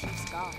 Chief's gone.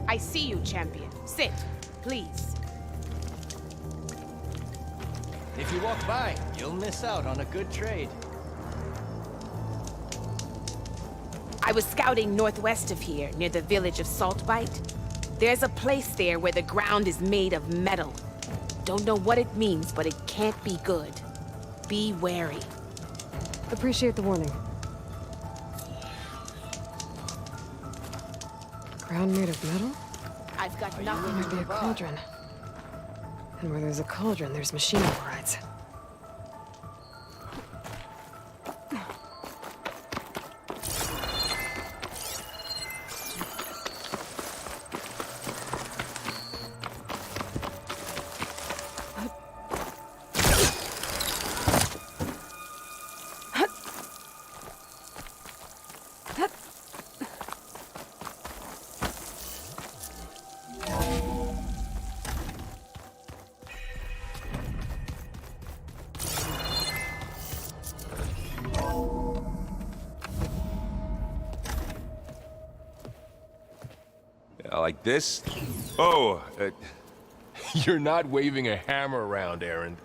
I see you, champion. Sit, please. If you walk by, you'll miss out on a good trade. I was scouting northwest of here, near the village of Saltbite. There's a place there where the ground is made of metal. Don't know what it means, but it can't be good. Be wary. Appreciate the warning. Ground made of metal? I've got There nothing might to be a cauldron. And where there's a cauldron, there's machine overrides. Like this? Oh, You're not waving a hammer around, Aaron.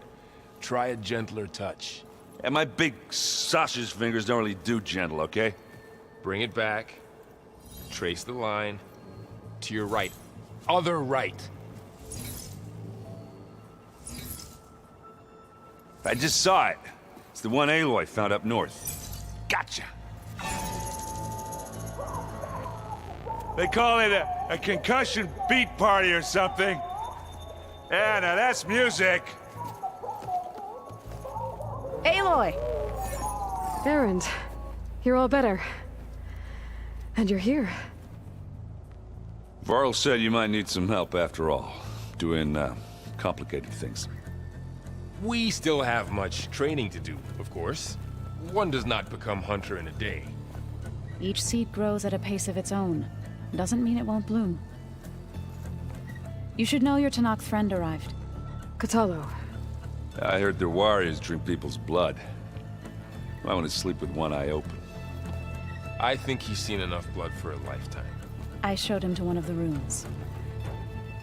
Try a gentler touch. and my big sausage fingers don't really do gentle, okay? Bring it back. Trace the line. To your right. Other right. I just saw it. It's the one Aloy found up north. Gotcha. They call it a concussion beat party or something. Yeah, now that's music. Aloy! Erend, you're all better. And you're here. Varl said you might need some help after all. Doing, complicated things. We still have much training to do, of course. One does not become hunter in a day. Each seed grows at a pace of its own. Doesn't mean it won't bloom. You should know your Tanakh friend arrived. Katalo. I heard their warriors drink people's blood. I want to sleep with one eye open. I think he's seen enough blood for a lifetime. I showed him to one of the rooms.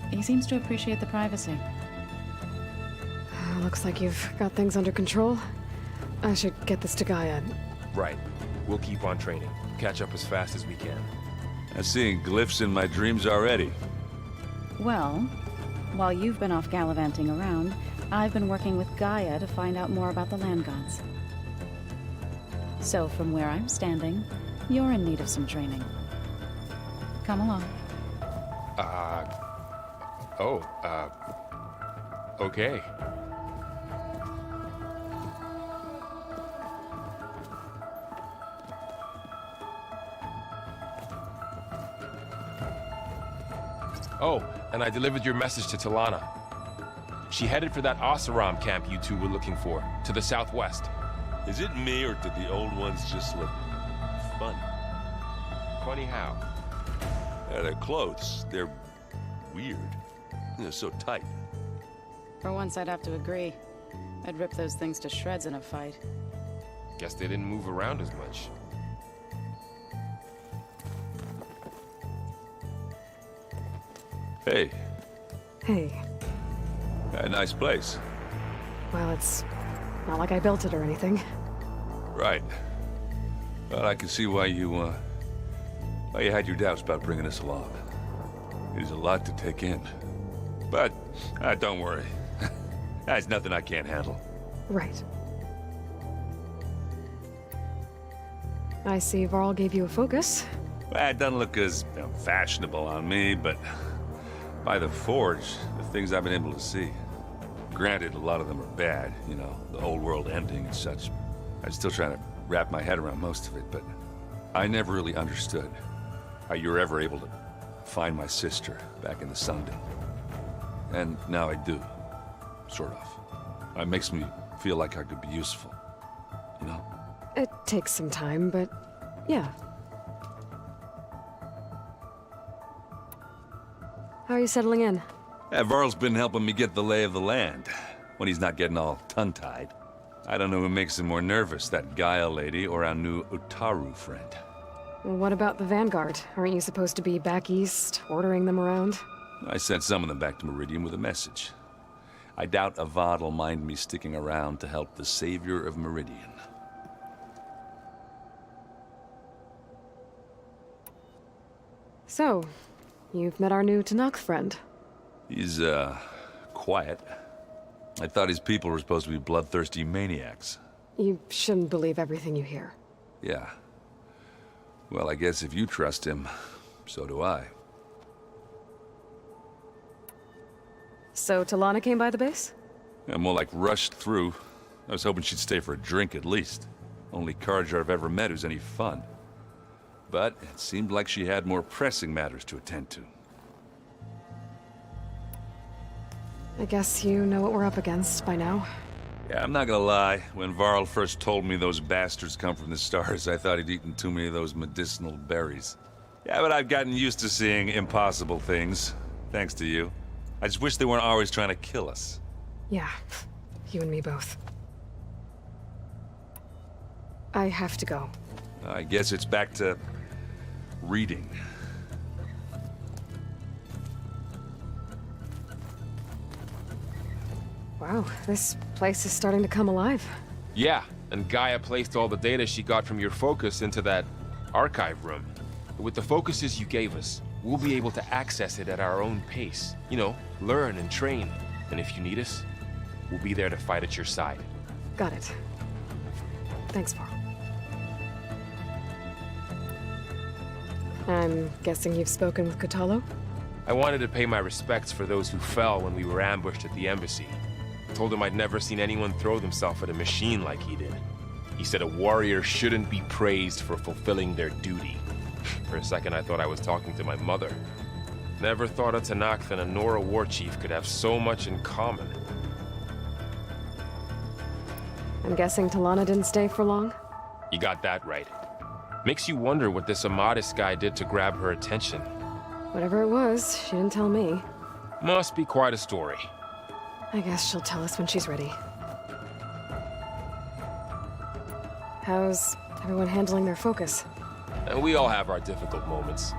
He seems to appreciate the privacy. Looks like you've got things under control. I should get this to Gaia. Right. We'll keep on training. Catch up as fast as we can. I'm seeing glyphs in my dreams already. Well, while you've been off gallivanting around, I've been working with Gaia to find out more about the land gods. So from where I'm standing, you're in need of some training. Come along. Okay. Oh, and I delivered your message to Talana. She headed for that Oseram camp you two were looking for, to the southwest. Is it me, or did the old ones just look funny? Funny how? Yeah, their clothes, they're weird. They're so tight. For once, I'd have to agree. I'd rip those things to shreds in a fight. Guess they didn't move around as much. Hey, Hey. a nice place. Well, it's not like I built it or anything. Right. Well, I can see why you had your doubts about bringing us along. It is a lot to take in. But, don't worry. That's nothing I can't handle. Right. I see Varl gave you a focus. Well, it doesn't look as fashionable on me, but by the forge, the things I've been able to see. Granted, a lot of them are bad, you know, the old world ending and such. I'm still trying to wrap my head around most of it, but I never really understood how you were ever able to find my sister back in the Sunday. And now I do, sort of. It makes me feel like I could be useful, you know? It takes some time, but yeah. How are you settling in? Varl's been helping me get the lay of the land, when he's not getting all tongue-tied. I don't know who makes him more nervous, that Gaia lady or our new Utaru friend. What about the Vanguard? Aren't you supposed to be back east, ordering them around? I sent some of them back to Meridian with a message. I doubt Avad will mind me sticking around to help the savior of Meridian. So, you've met our new Tanakh friend. He's, quiet. I thought his people were supposed to be bloodthirsty maniacs. You shouldn't believe everything you hear. Yeah. Well, I guess if you trust him, so do I. So, Talana came by the base? Yeah, more like rushed through. I was hoping she'd stay for a drink at least. Only Carja I've ever met who's any fun. But it seemed like she had more pressing matters to attend to. I guess you know what we're up against by now. Yeah, I'm not gonna lie. When Varl first told me those bastards come from the stars, I thought he'd eaten too many of those medicinal berries. Yeah, but I've gotten used to seeing impossible things, thanks to you. I just wish they weren't always trying to kill us. Yeah, you and me both. I have to go. I guess it's back to reading. Wow, this place is starting to come alive. Yeah, and Gaia placed all the data she got from your focus into that archive room. With the focuses you gave us, we'll be able to access it at our own pace. You know, learn and train. And if you need us, we'll be there to fight at your side. Got it. Thanks, Varl. I'm guessing you've spoken with Kotalo? I wanted to pay my respects for those who fell when we were ambushed at the embassy. Told him I'd never seen anyone throw themselves at a machine like he did. He said a warrior shouldn't be praised for fulfilling their duty. For a second I thought I was talking to my mother. Never thought a Tanakh and a Nora war chief could have so much in common. I'm guessing Talana didn't stay for long? You got that right. Makes you wonder what this Amadis guy did to grab her attention. Whatever it was, she didn't tell me. Must be quite a story. I guess she'll tell us when she's ready. How's everyone handling their focus? And we all have our difficult moments.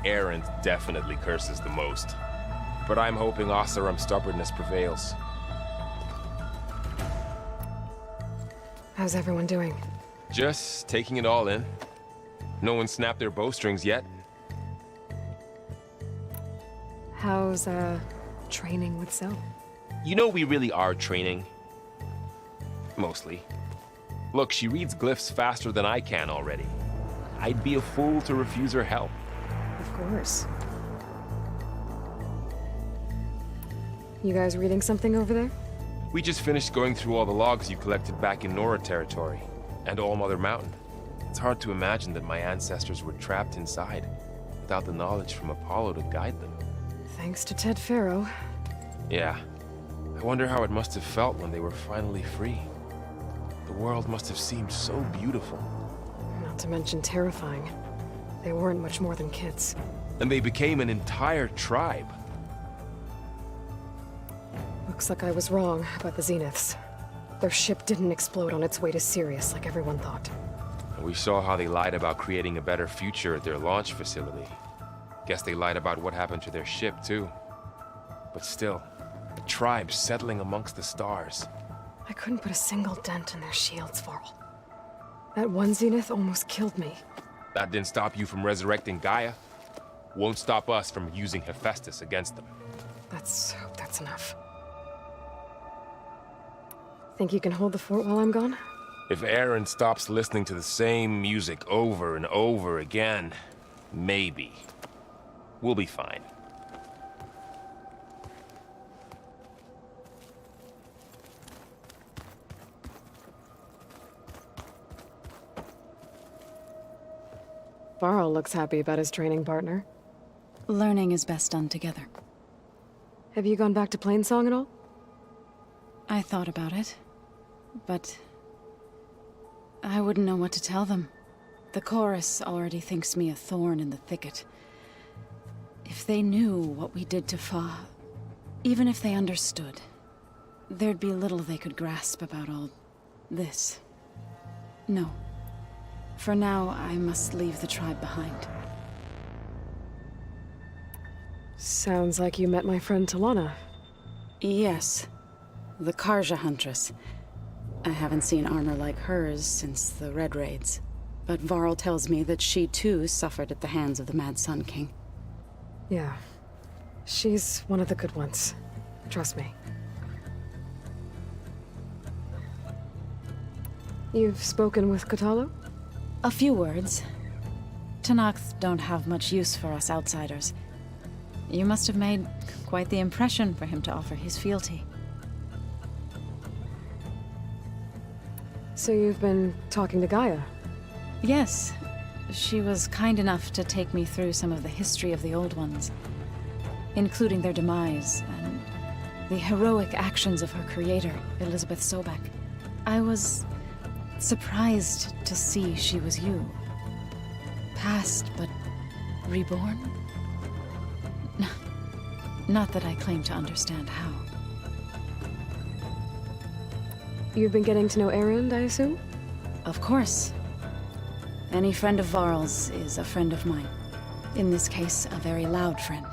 Aaron definitely curses the most. But I'm hoping Oseram's stubbornness prevails. How's everyone doing? Just taking it all in. No one snapped their bowstrings yet. How's, training with Zoe? You know we really are training. Mostly. Look, she reads glyphs faster than I can already. I'd be a fool to refuse her help. Of course. You guys reading something over there? We just finished going through all the logs you collected back in Nora territory, and All Mother Mountain. It's hard to imagine that my ancestors were trapped inside, without the knowledge from Apollo to guide them. Thanks to Ted Faro. Yeah. I wonder how it must have felt when they were finally free. The world must have seemed so beautiful. Not to mention terrifying. They weren't much more than kids. And they became an entire tribe. Looks like I was wrong about the Zeniths. Their ship didn't explode on its way to Sirius like everyone thought. And we saw how they lied about creating a better future at their launch facility. Guess they lied about what happened to their ship, too. But still, a tribe settling amongst the stars. I couldn't put a single dent in their shields, Varl. That one Zenith almost killed me. That didn't stop you from resurrecting Gaia. Won't stop us from using Hephaestus against them. Let's hope that's enough. Think you can hold the fort while I'm gone? If Aaron stops listening to the same music over and over again, maybe. We'll be fine. Varl looks happy about his training partner. Learning is best done together. Have you gone back to Plainsong at all? I thought about it, but I wouldn't know what to tell them. The chorus already thinks me a thorn in the thicket. If they knew what we did to Fa, even if they understood, there'd be little they could grasp about all this. No. For now, I must leave the tribe behind. Sounds like you met my friend Talana. Yes. The Karja Huntress. I haven't seen armor like hers since the Red Raids. But Varl tells me that she too suffered at the hands of the Mad Sun King. Yeah. She's one of the good ones. Trust me. You've spoken with Kotallo? A few words. Tenakth don't have much use for us outsiders. You must have made quite the impression for him to offer his fealty. So you've been talking to Gaia? Yes. She was kind enough to take me through some of the history of the Old Ones, including their demise and the heroic actions of her creator, Elizabeth Sobek. I was surprised to see she was you. Past, but reborn? Not that I claim to understand how. You've been getting to know Erend, I assume? Of course. Any friend of Varl's is a friend of mine. In this case, a very loud friend.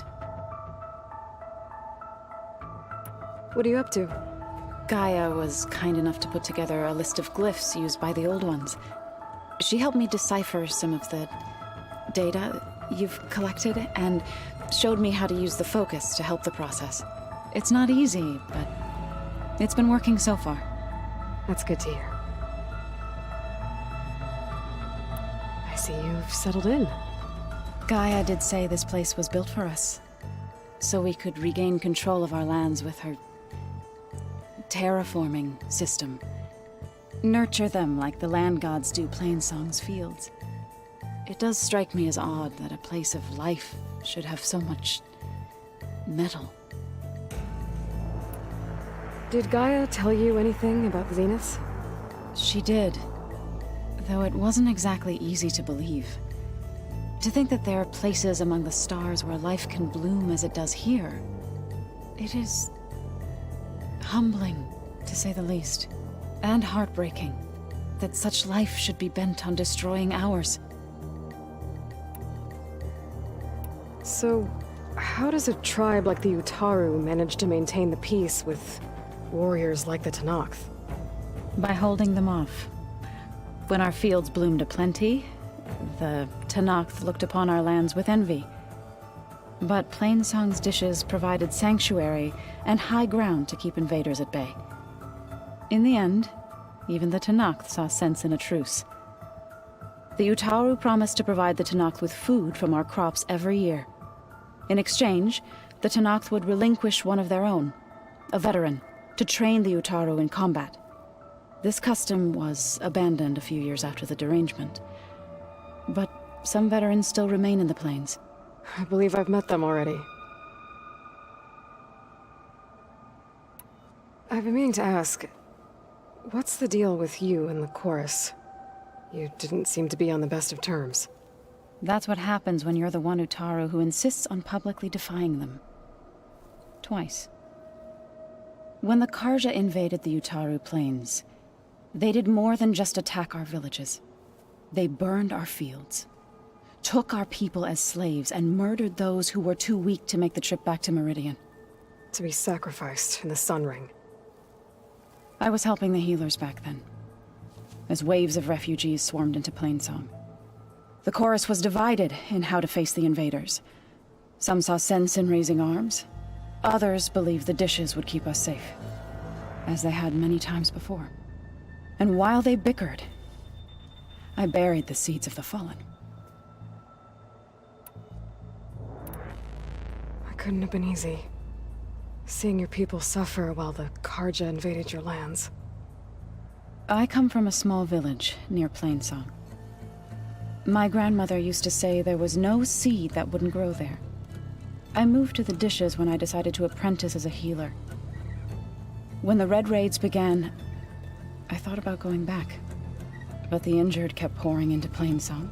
What are you up to? Gaia was kind enough to put together a list of glyphs used by the Old Ones. She helped me decipher some of the data you've collected, and showed me how to use the focus to help the process. It's not easy, but it's been working so far. That's good to hear. I see you've settled in. Gaia did say this place was built for us, so we could regain control of our lands with her terraforming system. Nurture them like the land gods do Plainsong's fields. It does strike me as odd that a place of life should have so much metal. Did Gaia tell you anything about the Zeniths? She did, though it wasn't exactly easy to believe. To think that there are places among the stars where life can bloom as it does here, it is humbling, to say the least, and heartbreaking that such life should be bent on destroying ours. So, how does a tribe like the Utaru manage to maintain the peace with warriors like the Tenakth? By holding them off. When our fields bloomed aplenty, the Tenakth looked upon our lands with envy. But Plainsong's dishes provided sanctuary and high ground to keep invaders at bay. In the end, even the Tenakth saw sense in a truce. The Utaru promised to provide the Tenakth with food from our crops every year. In exchange, the Tenakth would relinquish one of their own, a veteran, to train the Utaru in combat. This custom was abandoned a few years after the derangement. But some veterans still remain in the plains. I believe I've met them already. I've been meaning to ask, what's the deal with you and the chorus? You didn't seem to be on the best of terms. That's what happens when you're the one Utaru who insists on publicly defying them. Twice. When the Karja invaded the Utaru plains, they did more than just attack our villages. They burned our fields. took our people as slaves and murdered those who were too weak to make the trip back to Meridian. To be sacrificed in the Sun Ring. I was helping the healers back then, as waves of refugees swarmed into Plainsong. The chorus was divided in how to face the invaders. Some saw sense in raising arms. Others believed the dishes would keep us safe, as they had many times before. And while they bickered, I buried the seeds of the fallen. It couldn't have been easy. Seeing your people suffer while the Karja invaded your lands. I come from a small village near Plainsong. My grandmother used to say there was no seed that wouldn't grow there. I moved to the dishes when I decided to apprentice as a healer. When the Red Raids began, I thought about going back. But the injured kept pouring into Plainsong,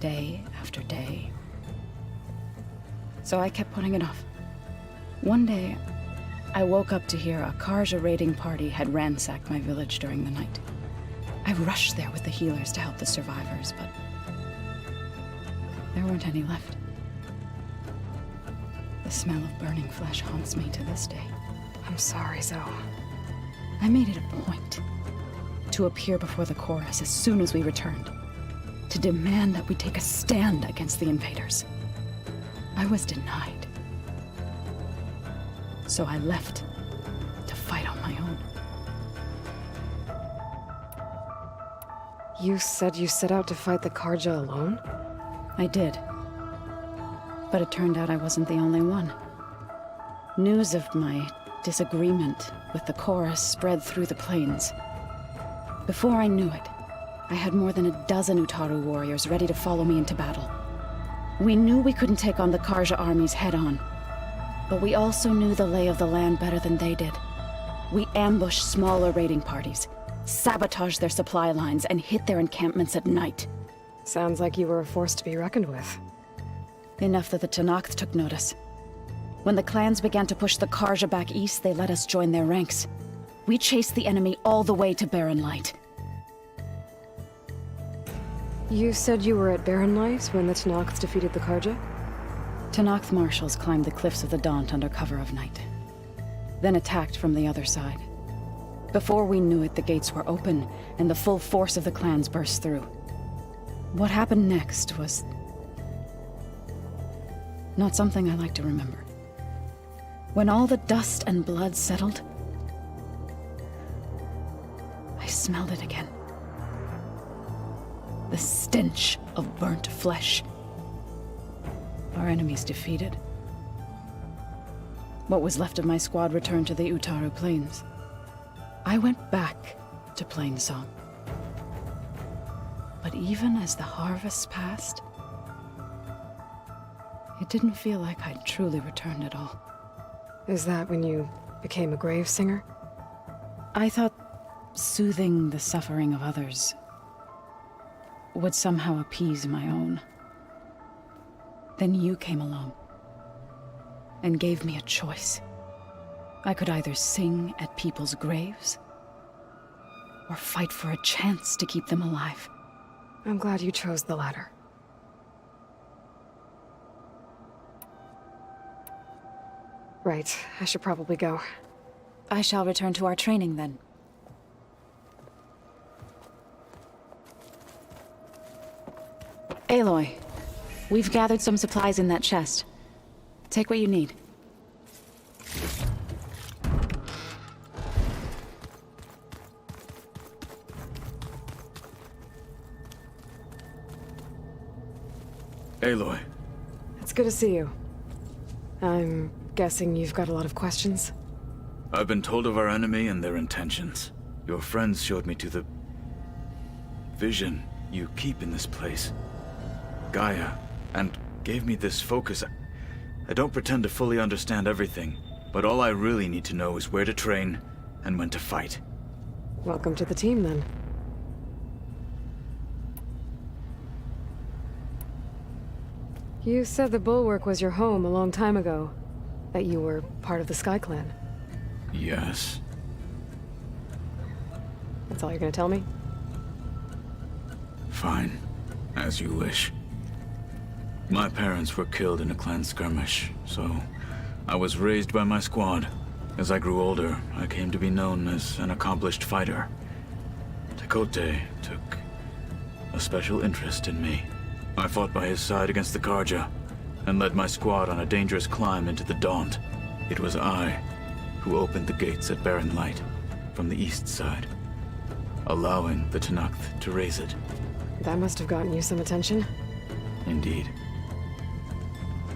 day after day. So I kept putting it off. One day, I woke up to hear a Karja raiding party had ransacked my village during the night. I rushed there with the healers to help the survivors, but there weren't any left. The smell of burning flesh haunts me to this day. I'm sorry, Zoe. I made it a point to appear before the chorus as soon as we returned, to demand that we take a stand against the invaders. I was denied. So I left to fight on my own. You said you set out to fight the Karja alone? I did. But it turned out I wasn't the only one. News of my disagreement with the chorus spread through the plains. Before I knew it, I had more than a dozen Utaru warriors ready to follow me into battle. We knew we couldn't take on the Karja armies head-on, but we also knew the lay of the land better than they did. We ambushed smaller raiding parties, sabotaged their supply lines, and hit their encampments at night. Sounds like you were a force to be reckoned with. Enough that the Tenakth took notice. When the clans began to push the Karja back east, they let us join their ranks. We chased the enemy all the way to Barren Light. You said you were at Barren Light when the Tenakth defeated the Karja? Tenakth marshals climbed the cliffs of the Daunt under cover of night, then attacked from the other side. Before we knew it, the gates were open, and the full force of the clans burst through. What happened next was not something I like to remember. When all the dust and blood settled, I smelled it again. The stench of burnt flesh. Our enemies defeated. What was left of my squad returned to the Utaru Plains. I went back to Plainsong. But even as the harvests passed, it didn't feel like I'd truly returned at all. Is that when you became a grave singer? I thought soothing the suffering of others would somehow appease my own. Then you came along and gave me a choice. I could either sing at people's graves or fight for a chance to keep them alive. I'm glad you chose the latter. Right, I should probably go. I shall return to our training then. Aloy, we've gathered some supplies in that chest. Take what you need. Aloy. It's good to see you. I'm guessing you've got a lot of questions? I've been told of our enemy and their intentions. Your friends showed me to the vision you keep in this place, Gaia, and gave me this focus. I don't pretend to fully understand everything, but all I really need to know is where to train and when to fight. Welcome to the team, then. You said the Bulwark was your home a long time ago. That you were part of the Sky Clan. Yes. That's all you're gonna tell me? Fine. As you wish. My parents were killed in a clan skirmish, so I was raised by my squad. As I grew older, I came to be known as an accomplished fighter. Tekote took a special interest in me. I fought by his side against the Karja, and led my squad on a dangerous climb into the Daunt. It was I who opened the gates at Barren Light from the east side, allowing the Tenakth to raise it. That must have gotten you some attention. Indeed.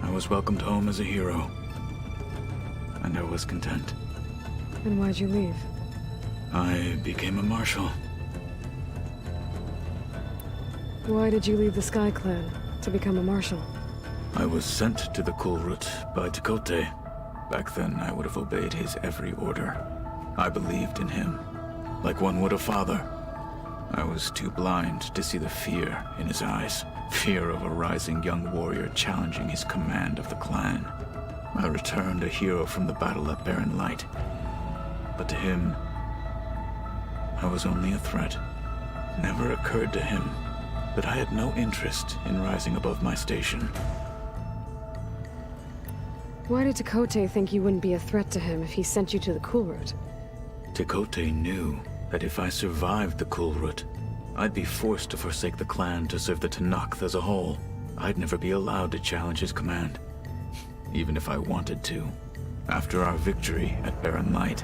I was welcomed home as a hero, and I was content. And why'd you leave? I became a marshal. Why did you leave the Sky Clan to become a marshal? I was sent to the Kulrut by Tekote. Back then, I would have obeyed his every order. I believed in him, like one would a father. I was too blind to see the fear in his eyes. Fear of a rising young warrior challenging his command of the clan. I returned a hero from the battle at Barren Light. But to him, I was only a threat. It never occurred to him that I had no interest in rising above my station. Why did Tekote think you wouldn't be a threat to him if he sent you to the Kulrut? Tekote knew that if I survived the Kulrut, I'd be forced to forsake the clan to serve the Tenakth as a whole. I'd never be allowed to challenge his command, even if I wanted to. After our victory at Barren Light,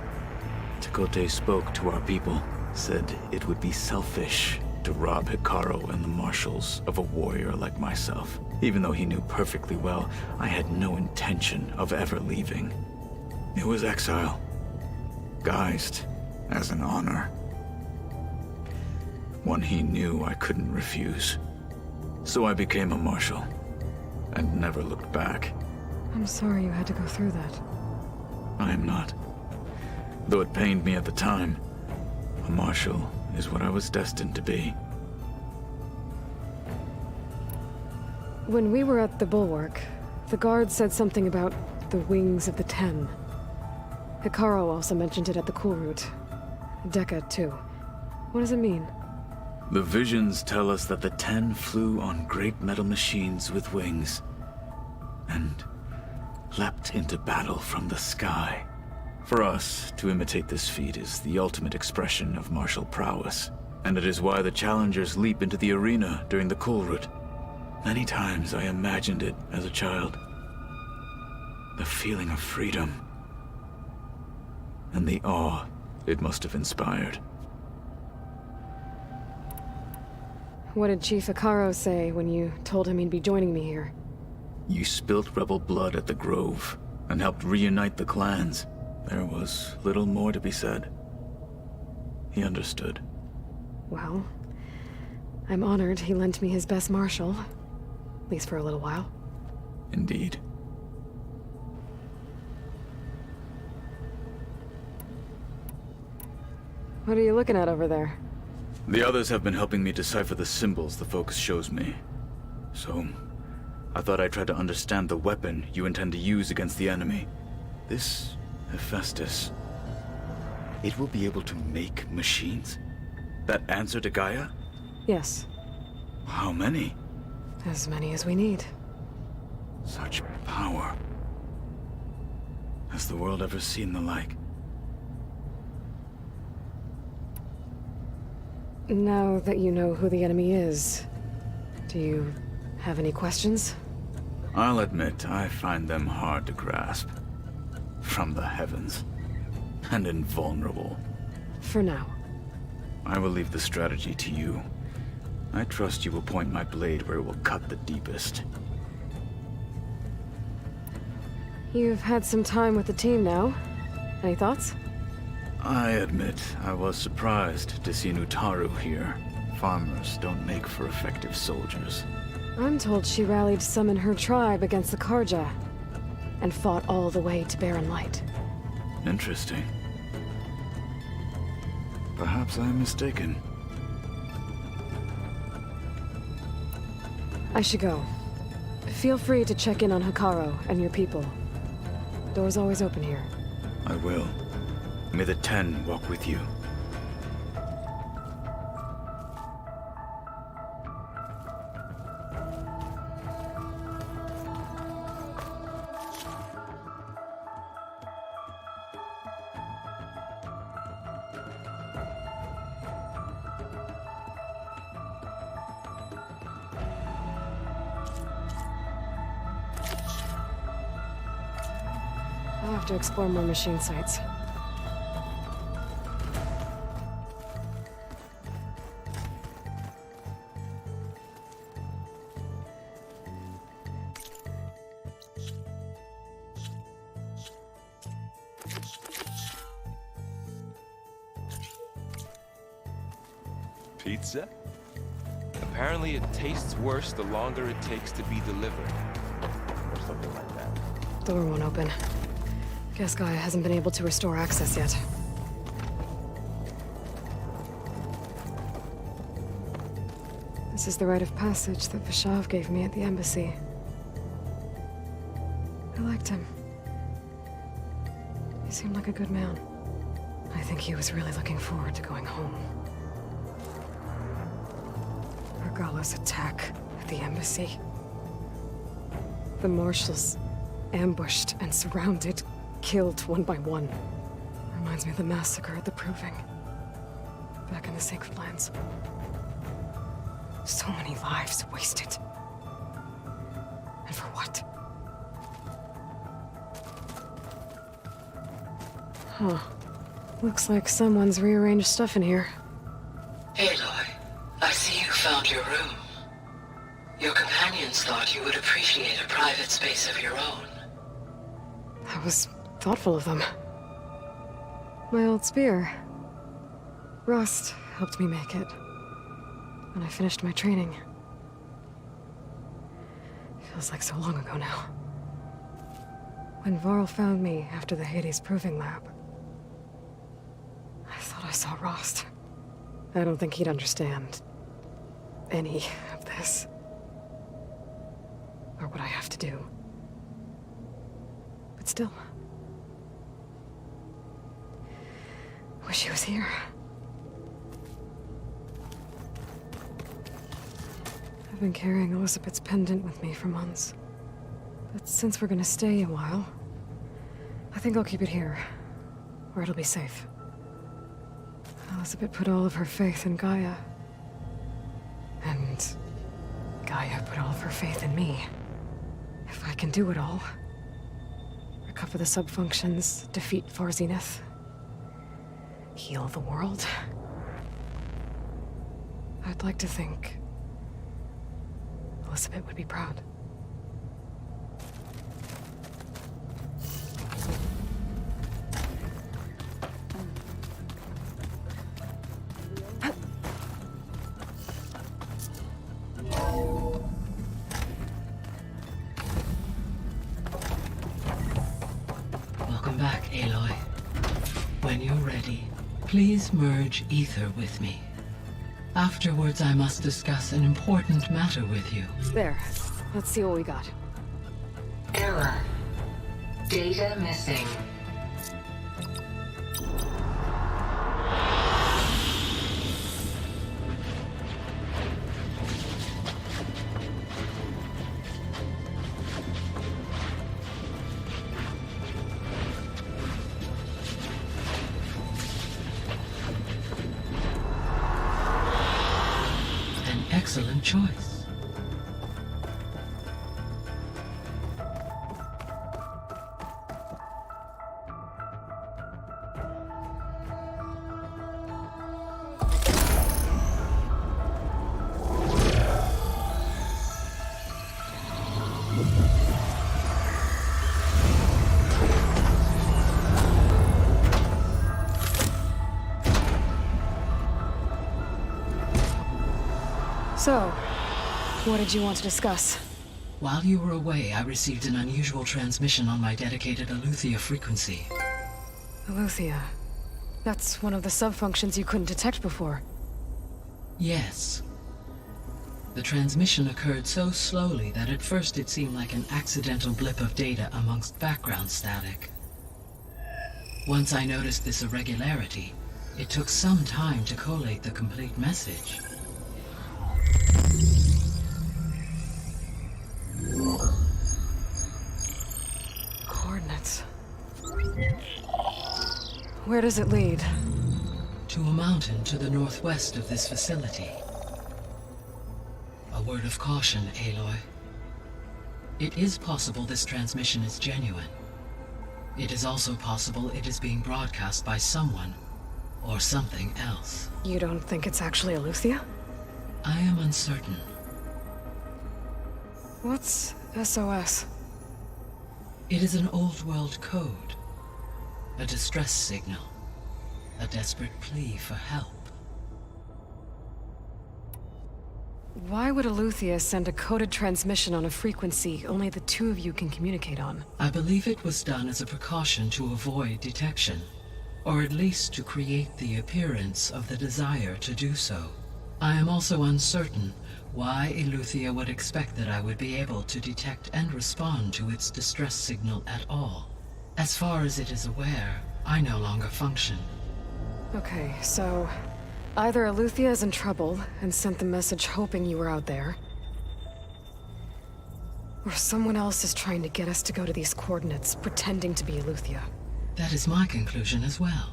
Tekote spoke to our people, said it would be selfish to rob Hikaru and the marshals of a warrior like myself. Even though he knew perfectly well, I had no intention of ever leaving. It was exile, guised as an honor. One he knew I couldn't refuse. So I became a marshal, and never looked back. I'm sorry you had to go through that. I am not. Though it pained me at the time, a marshal is what I was destined to be. When we were at the Bulwark, the guard said something about the Wings of the Ten. Hikaru also mentioned it at the Kulrut. Dekka, too. What does it mean? The visions tell us that the Ten flew on great metal machines with wings, and leapt into battle from the sky. For us, to imitate this feat is the ultimate expression of martial prowess, and it is why the challengers leap into the arena during the Kulrut. Many times I imagined it as a child. The feeling of freedom, and the awe it must have inspired. What did Chief Hikaru say when you told him he'd be joining me here? You spilt rebel blood at the Grove, and helped reunite the clans. There was little more to be said. He understood. Well, I'm honored he lent me his best marshal. At least for a little while. Indeed. What are you looking at over there? The others have been helping me decipher the symbols the focus shows me. So, I thought I'd try to understand the weapon you intend to use against the enemy. This Hephaestus, it will be able to make machines? That answer to Gaia? Yes. How many? As many as we need. Such power. Has the world ever seen the like? Now that you know who the enemy is, do you have any questions? I'll admit, I find them hard to grasp. From the heavens. And invulnerable. For now. I will leave the strategy to you. I trust you will point my blade where it will cut the deepest. You've had some time with the team now. Any thoughts? I admit, I was surprised to see Nutaru here. Farmers don't make for effective soldiers. I'm told she rallied some in her tribe against the Karja, and fought all the way to Barren Light. Interesting. Perhaps I'm mistaken. I should go. Feel free to check in on Hikaru and your people. Door's always open here. I will. May the Ten walk with you. I'll have to explore more machine sites. Pizza? Apparently it tastes worse the longer it takes to be delivered. Or something like that. Door won't open. Guess Gaia hasn't been able to restore access yet. This is the rite of passage that Vashav gave me at the embassy. I liked him. He seemed like a good man. I think he was really looking forward to going home. Argala's attack at the embassy. The marshals ambushed and surrounded, killed one by one. Reminds me of the massacre at the Proving. Back in the Sacred Lands. So many lives wasted. And for what? Huh. Looks like someone's rearranged stuff in here. Aloy, I see you found your room. Your companions thought you would appreciate a private space of your own. That was thoughtful of them. My old spear. Rust helped me make it. When I finished my training. Feels like so long ago now. When Varl found me after the Hades Proving Lab, I thought I saw Rost. I don't think he'd understand any of this. Or what I have to do. But still. Wish he was here. I've been carrying Elizabeth's pendant with me for months. But since we're gonna stay a while, I think I'll keep it here, where it'll be safe. Elizabeth put all of her faith in Gaia. And Gaia put all of her faith in me. If I can do it all, recover the subfunctions, defeat Varzineth, heal the world, I'd like to think Elizabeth would be proud. Welcome back, Aloy. When you're ready, please merge ether with me. Afterwards, I must discuss an important matter with you. There. Let's see what we got. Error. Data missing. Excellent choice. So, what did you want to discuss? While you were away, I received an unusual transmission on my dedicated Aletheia frequency. Aletheia. That's one of the subfunctions you couldn't detect before. Yes. The transmission occurred so slowly that at first it seemed like an accidental blip of data amongst background static. Once I noticed this irregularity, it took some time to collate the complete message. Coordinates. Where does it lead? To a mountain to the northwest of this facility. A word of caution, Aloy. It is possible this transmission is genuine. It is also possible it is being broadcast by someone or something else. You don't think it's actually Eleuthia? I am uncertain. What's SOS? It is an old world code. A distress signal. A desperate plea for help. Why would Eleuthia send a coded transmission on a frequency only the two of you can communicate on? I believe it was done as a precaution to avoid detection, or at least to create the appearance of the desire to do so. I am also uncertain why Eleuthia would expect that I would be able to detect and respond to its distress signal at all. As far as it is aware, I no longer function. Okay, so either Eleuthia is in trouble and sent the message hoping you were out there, or someone else is trying to get us to go to these coordinates, pretending to be Eleuthia. That is my conclusion as well.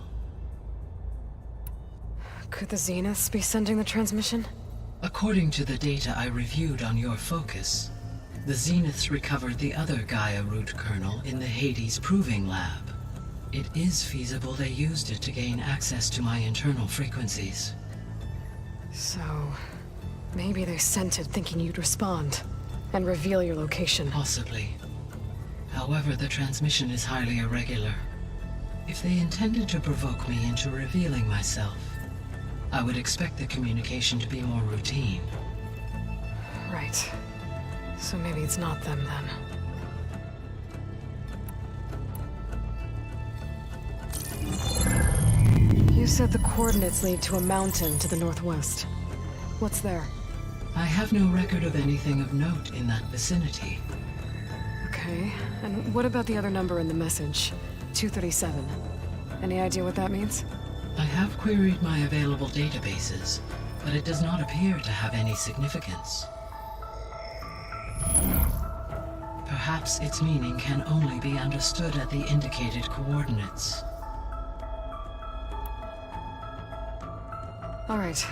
Could the Zeniths be sending the transmission? According to the data I reviewed on your focus, the Zeniths recovered the other Gaia root kernel in the Hades Proving Lab. It is feasible they used it to gain access to my internal frequencies. So, maybe they sent it thinking you'd respond and reveal your location. Possibly. However, the transmission is highly irregular. If they intended to provoke me into revealing myself, I would expect the communication to be more routine. Right. So maybe it's not them then. You said the coordinates lead to a mountain to the northwest. What's there? I have no record of anything of note in that vicinity. Okay, and what about the other number in the message? 237. Any idea what that means? I have queried my available databases, but it does not appear to have any significance. Perhaps its meaning can only be understood at the indicated coordinates. All right,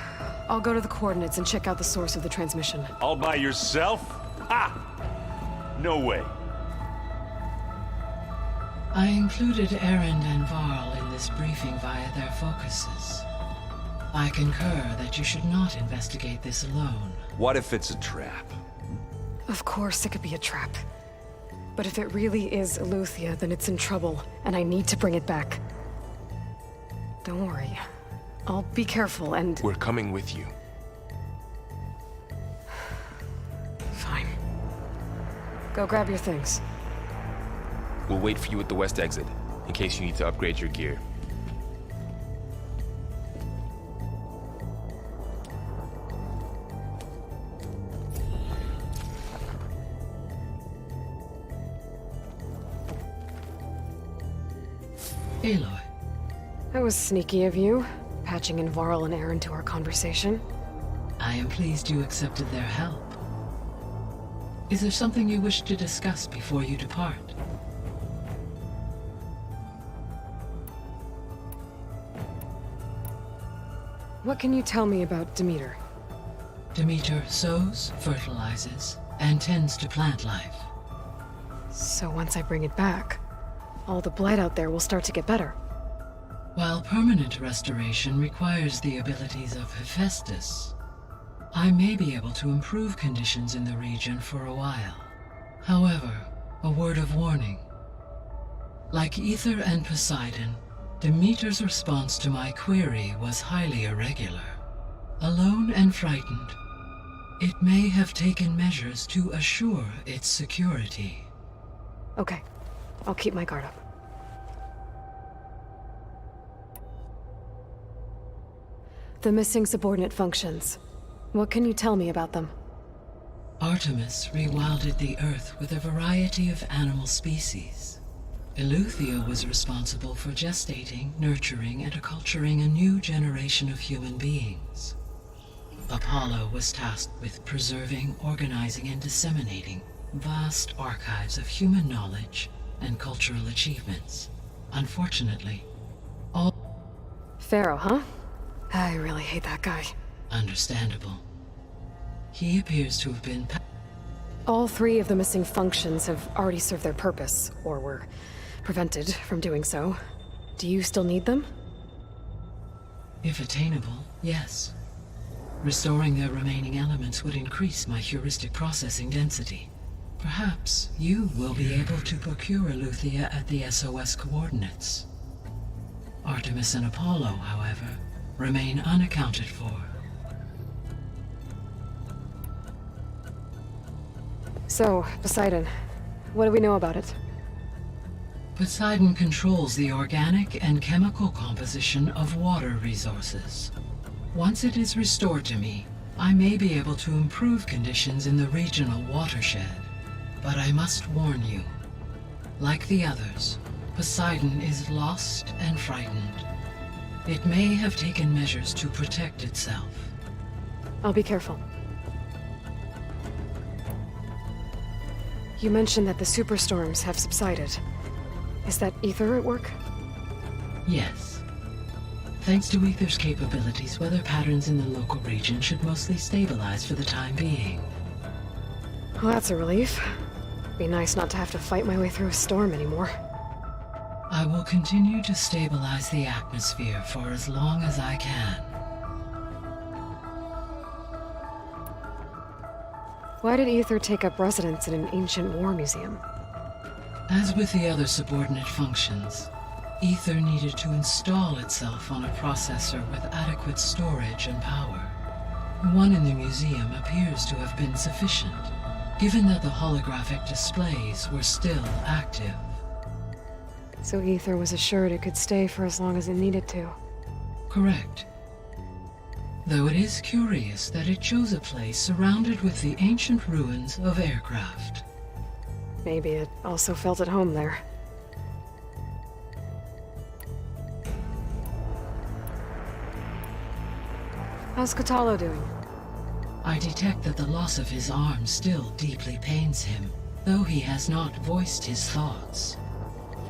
I'll go to the coordinates and check out the source of the transmission. All by yourself? Ha! No way. I included Erend and Varl in this briefing via their focuses. I concur that you should not investigate this alone. What if it's a trap? Of course it could be a trap. But if it really is Eleuthia, then it's in trouble, and I need to bring it back. Don't worry. I'll be careful and... We're coming with you. Fine. Go grab your things. We'll wait for you at the west exit, in case you need to upgrade your gear. Aloy. That was sneaky of you, patching in Varl and Aaron to our conversation. I am pleased you accepted their help. Is there something you wish to discuss before you depart? What can you tell me about Demeter? Demeter sows, fertilizes, and tends to plant life. So once I bring it back, all the blight out there will start to get better. While permanent restoration requires the abilities of Hephaestus, I may be able to improve conditions in the region for a while. However, a word of warning. Like Ether and Poseidon, Demeter's response to my query was highly irregular. Alone and frightened, it may have taken measures to assure its security. Okay, I'll keep my guard up. The missing subordinate functions. What can you tell me about them? Artemis rewilded the Earth with a variety of animal species. Eleuthia was responsible for gestating, nurturing, and acculturating a new generation of human beings. Apollo was tasked with preserving, organizing, and disseminating vast archives of human knowledge and cultural achievements. Unfortunately, all... Pharaoh, huh? I really hate that guy. Understandable. He appears to have been... All three of the missing functions have already served their purpose, or were prevented from doing so. Do you still need them? If attainable, yes. Restoring their remaining elements would increase my heuristic processing density. Perhaps you will be able to procure Eleuthia at the SOS coordinates. Artemis and Apollo, however, remain unaccounted for. So, Poseidon, what do we know about it? Poseidon controls the organic and chemical composition of water resources. Once it is restored to me, I may be able to improve conditions in the regional watershed. But I must warn you, like the others, Poseidon is lost and frightened. It may have taken measures to protect itself. I'll be careful. You mentioned that the superstorms have subsided. Is that Ether at work? Yes. Thanks to Ether's capabilities, weather patterns in the local region should mostly stabilize for the time being. Well, that's a relief. Be nice not to have to fight my way through a storm anymore. I will continue to stabilize the atmosphere for as long as I can. Why did Ether take up residence in an ancient war museum? As with the other subordinate functions, Ether needed to install itself on a processor with adequate storage and power. The one in the museum appears to have been sufficient, given that the holographic displays were still active. So Ether was assured it could stay for as long as it needed to. Correct. Though it is curious that it chose a place surrounded with the ancient ruins of aircraft. Maybe it also felt at home there. How's Katalo doing? I detect that the loss of his arm still deeply pains him, though he has not voiced his thoughts.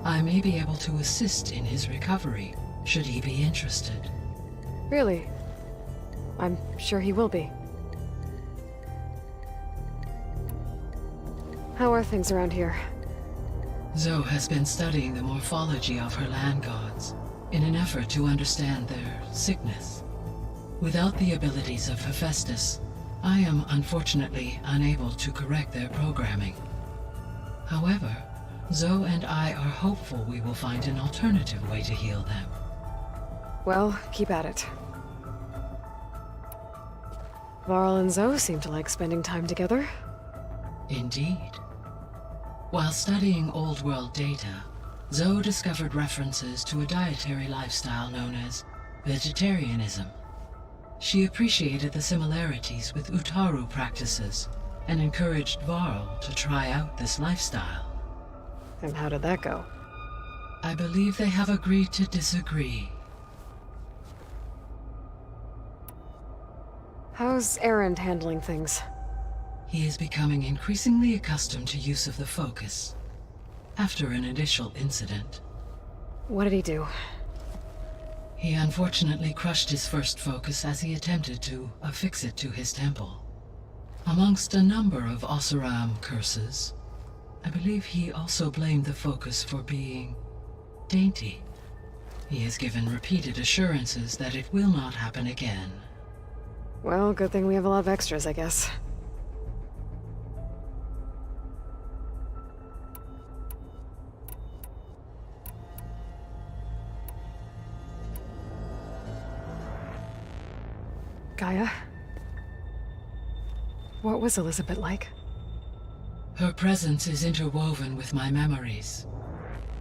I may be able to assist in his recovery, should he be interested. Really? I'm sure he will be. How are things around here? Zoe has been studying the morphology of her land gods, in an effort to understand their sickness. Without the abilities of Hephaestus, I am unfortunately unable to correct their programming. However, Zoe and I are hopeful we will find an alternative way to heal them. Well, keep at it. Varl and Zoe seem to like spending time together. Indeed. While studying Old World data, Zoe discovered references to a dietary lifestyle known as vegetarianism. She appreciated the similarities with Utaru practices and encouraged Varl to try out this lifestyle. And how did that go? I believe they have agreed to disagree. How's Erend handling things? He is becoming increasingly accustomed to use of the focus, after an initial incident. What did he do? He unfortunately crushed his first focus as he attempted to affix it to his temple. Amongst a number of Oseram curses, I believe he also blamed the focus for being dainty. He has given repeated assurances that it will not happen again. Well, good thing we have a lot of extras, I guess. Gaia? What was Elizabeth like? Her presence is interwoven with my memories.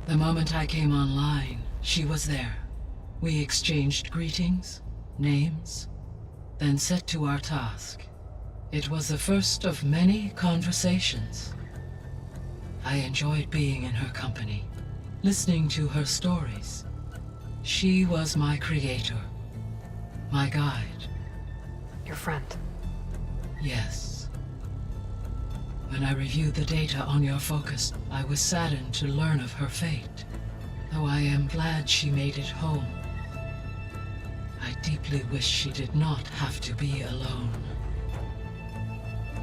The moment I came online, she was there. We exchanged greetings, names, then set to our task. It was the first of many conversations. I enjoyed being in her company, listening to her stories. She was my creator, my guide. Your friend. Yes. When I reviewed the data on your focus, I was saddened to learn of her fate, though I am glad she made it home. I deeply wish she did not have to be alone.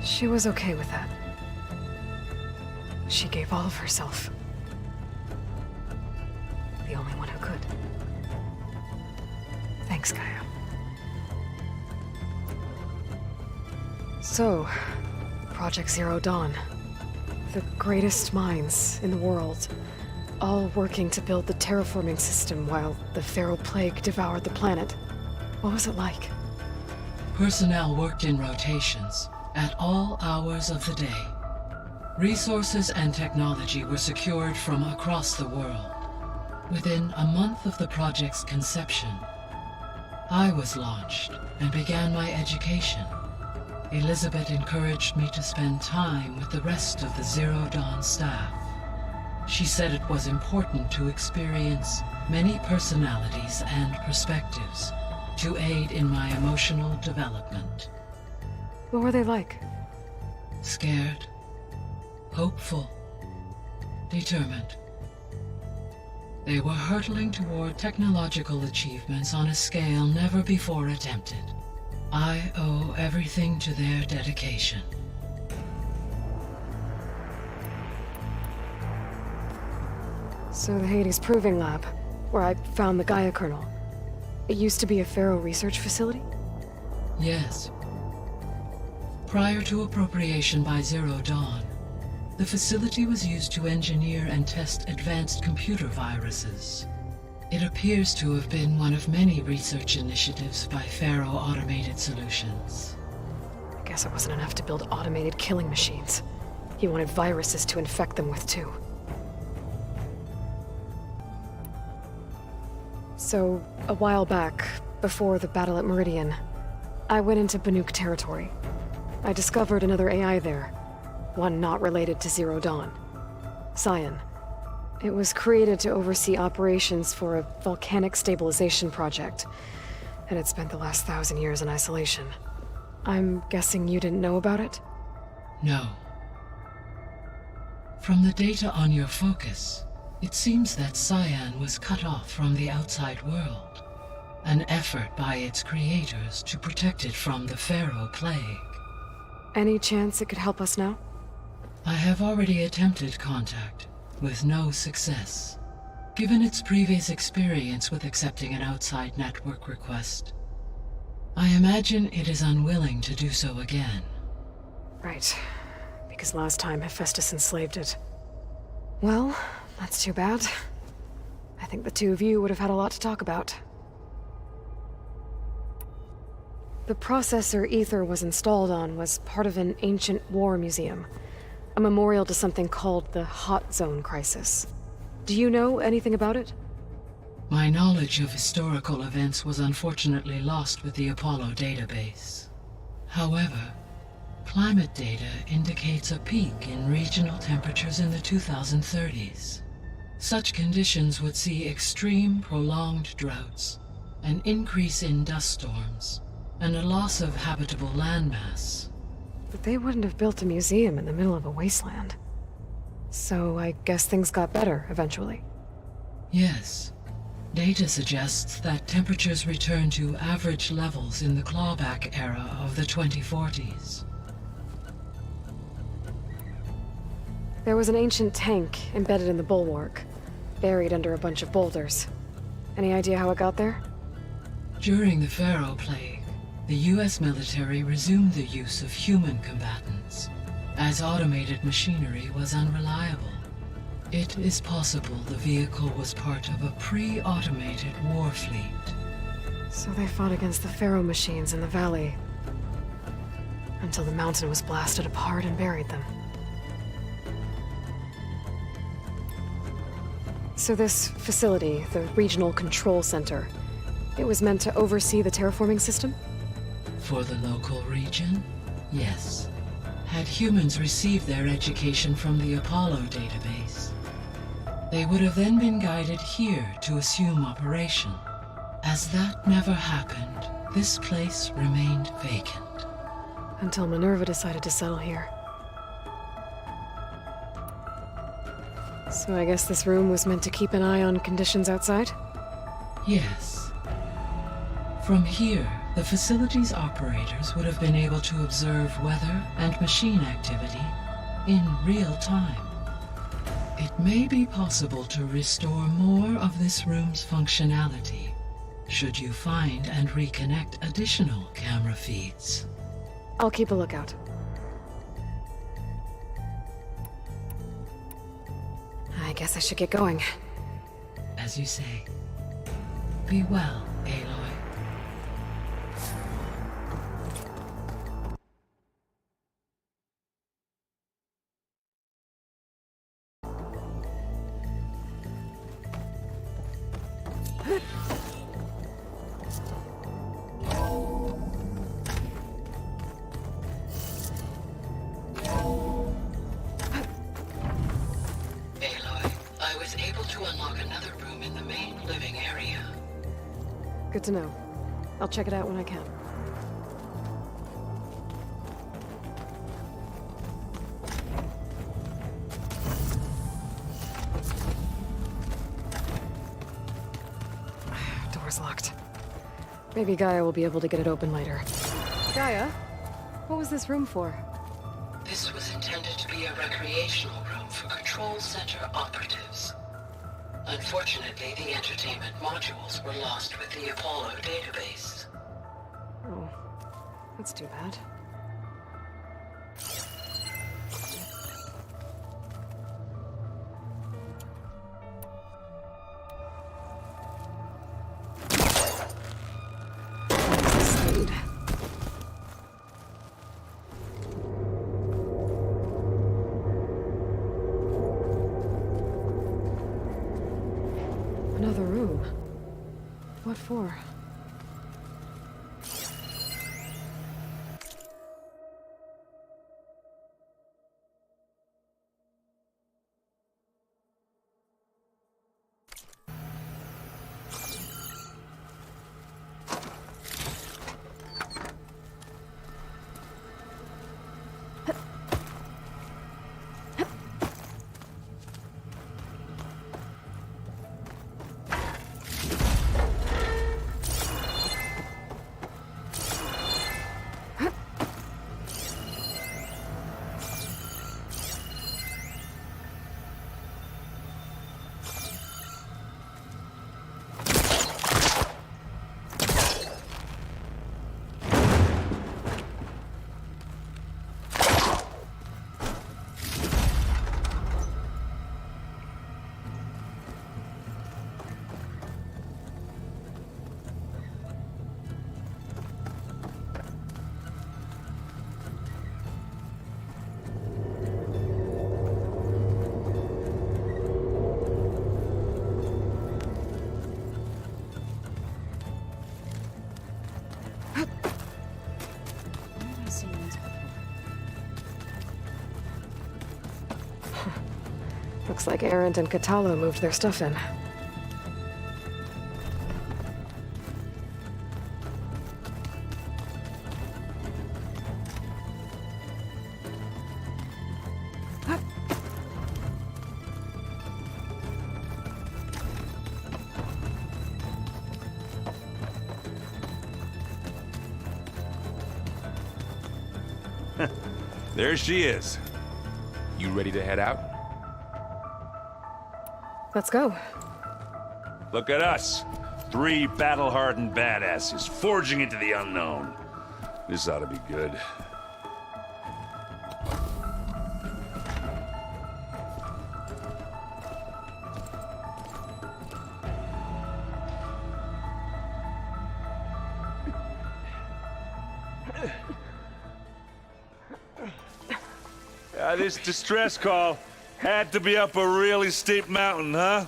She was okay with that. She gave all of herself. the only one who could. Thanks, Gaia. So, Project Zero Dawn. The greatest minds in the world, all working to build the terraforming system while the Pharaoh Plague devoured the planet. What was it like? Personnel worked in rotations, at all hours of the day. Resources and technology were secured from across the world. Within a month of the project's conception, I was launched and began my education. Elizabeth encouraged me to spend time with the rest of the Zero Dawn staff. She said it was important to experience many personalities and perspectives to aid in my emotional development. What were they like? Scared, hopeful, determined. They were hurtling toward technological achievements on a scale never before attempted. I owe everything to their dedication. So the Hades Proving Lab, where I found the Gaia kernel. It used to be a Pharaoh research facility? Yes. Prior to appropriation by Zero Dawn, the facility was used to engineer and test advanced computer viruses. It appears to have been one of many research initiatives by Pharaoh Automated Solutions. I guess it wasn't enough to build automated killing machines. He wanted viruses to infect them with, too. So, a while back, before the battle at Meridian, I went into Banuk territory. I discovered another AI there, one not related to Zero Dawn. Scion. It was created to oversee operations for a volcanic stabilization project, and it spent the last 1,000 years in isolation. I'm guessing you didn't know about it? No. From the data on your focus, it seems that Scion was cut off from the outside world, an effort by its creators to protect it from the Pharaoh Plague. Any chance it could help us now? I have already attempted contact, with no success. Given its previous experience with accepting an outside network request, I imagine it is unwilling to do so again. Right. Because last time Hephaestus enslaved it. Well, that's too bad. I think the two of you would have had a lot to talk about. The processor Ether was installed on was part of an ancient war museum. A memorial to something called the Hot Zone Crisis. Do you know anything about it? My knowledge of historical events was unfortunately lost with the Apollo database. However, climate data indicates a peak in regional temperatures in the 2030s. Such conditions would see extreme, prolonged droughts, an increase in dust storms, and a loss of habitable landmass. But they wouldn't have built a museum in the middle of a wasteland. So I guess things got better eventually. Yes. Data suggests that temperatures returned to average levels in the clawback era of the 2040s. There was an ancient tank embedded in the bulwark, buried under a bunch of boulders. Any idea how it got there? During the Pharaoh Plague, the US military resumed the use of human combatants, as automated machinery was unreliable. It is possible the vehicle was part of a pre-automated war fleet. So they fought against the Pharaoh machines in the valley, until the mountain was blasted apart and buried them. So this facility, the Regional Control Center, it was meant to oversee the terraforming system? For the local region, yes. Had humans received their education from the Apollo database, they would have then been guided here to assume operation. As that never happened, this place remained vacant. Until Minerva decided to settle here. So I guess this room was meant to keep an eye on conditions outside? Yes. From here, the facility's operators would have been able to observe weather and machine activity in real time. It may be possible to restore more of this room's functionality, should you find and reconnect additional camera feeds. I'll keep a lookout. I guess I should get going. As you say, be well, Aloy. Good to know. I'll check it out when I can. Door's locked. Maybe Gaia will be able to get it open later. Gaia? What was this room for? This was intended to be a recreational room for Control Center operatives. Unfortunately, the entertainment modules were lost with the Apollo database. Oh, that's too bad. Speed. Another room. What for? Looks like Erend and Katalo moved their stuff in. There she is. You ready to head out? Let's go. Look at us. 3 battle-hardened badasses forging into the unknown. This ought to be good. This distress call had to be up a really steep mountain, huh?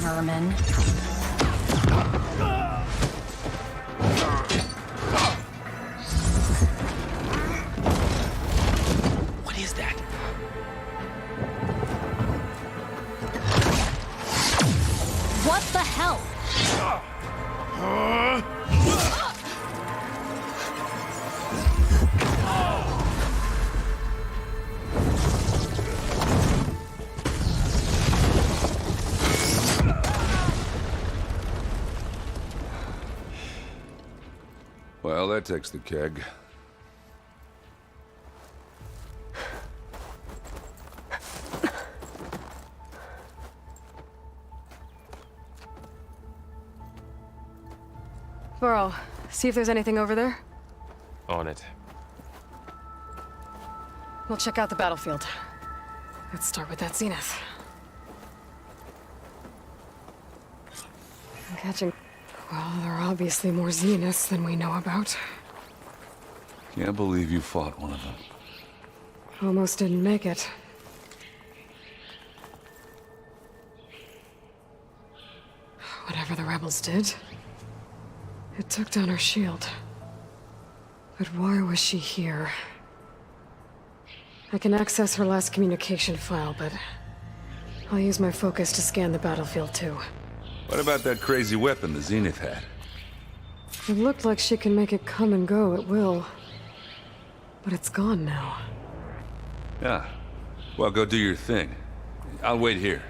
Merman. What is that? help! Well, that takes the keg. Burrow, see if there's anything over there. On it. We'll check out the battlefield. Let's start with that zenith. I'm catching... Well, there are obviously more zeniths than we know about. Can't believe you fought one of them. Almost didn't make it. Whatever the rebels did, it took down her shield. But why was she here? I can access her last communication file, but I'll use my focus to scan the battlefield too. What about that crazy weapon the Zenith had? It looked like she can make it come and go at will. But it's gone now. Yeah. Well, go do your thing. I'll wait here.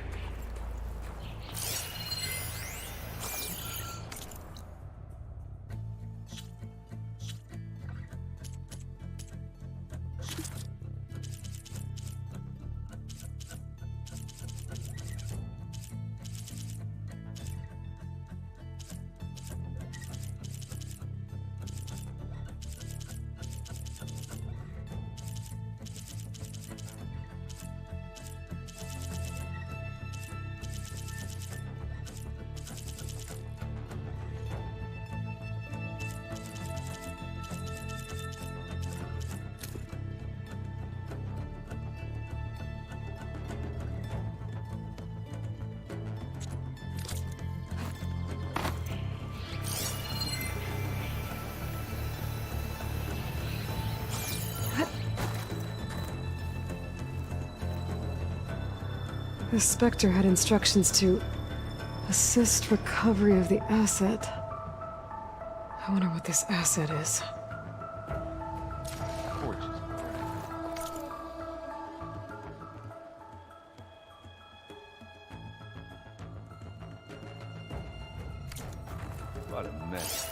The Spectre had instructions to assist recovery of the asset. I wonder what this asset is. What a mess.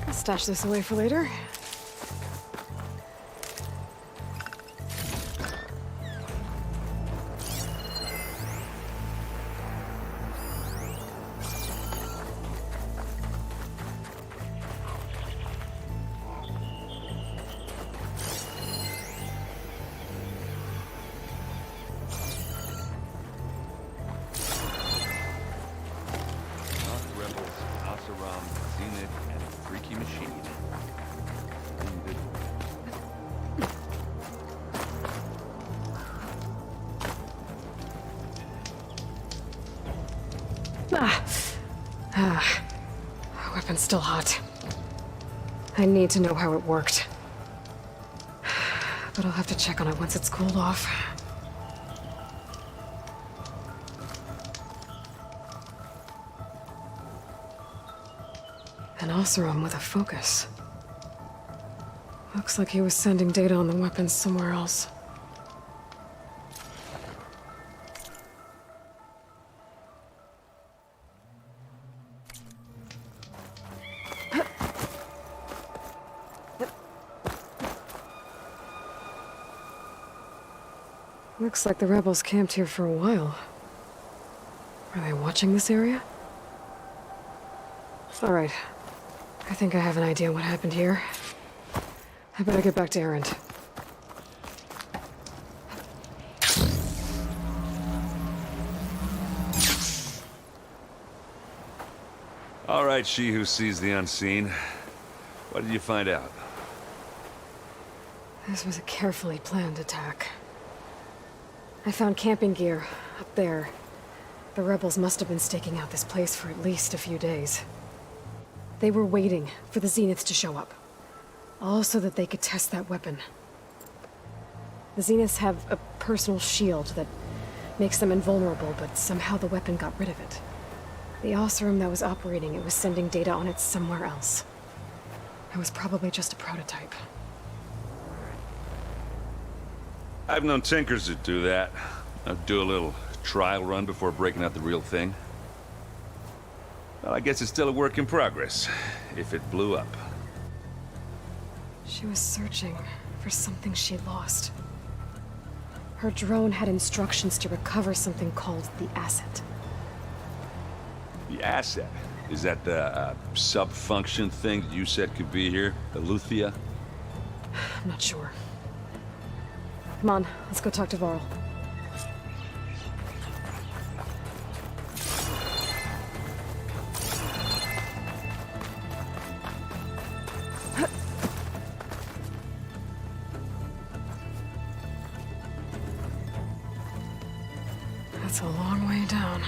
I'll stash this away for later. Weapon's still hot. I need to know how it worked. But I'll have to check on it once it's cooled off. An Oseram with a focus. Looks like he was sending data on the weapons somewhere else. Looks like the rebels camped here for a while. Are they watching this area? All right. I think I have an idea what happened here. I better get back to Erend. All right, she who sees the unseen. What did you find out? This was a carefully planned attack. I found camping gear up there. The rebels must have been staking out this place for at least a few days. They were waiting for the Zeniths to show up. All so that they could test that weapon. The Zeniths have a personal shield that makes them invulnerable, but somehow the weapon got rid of it. The Oseram that was operating it was sending data on it somewhere else. It was probably just a prototype. I've known tinkers that do that. I'd do a little trial run before breaking out the real thing. Well, I guess it's still a work in progress, if it blew up. She was searching for something she lost. Her drone had instructions to recover something called the asset. The asset? Is that the sub-function thing that you said could be here? The Luthia? I'm not sure. Come on, let's go talk to Varl. That's a long way down.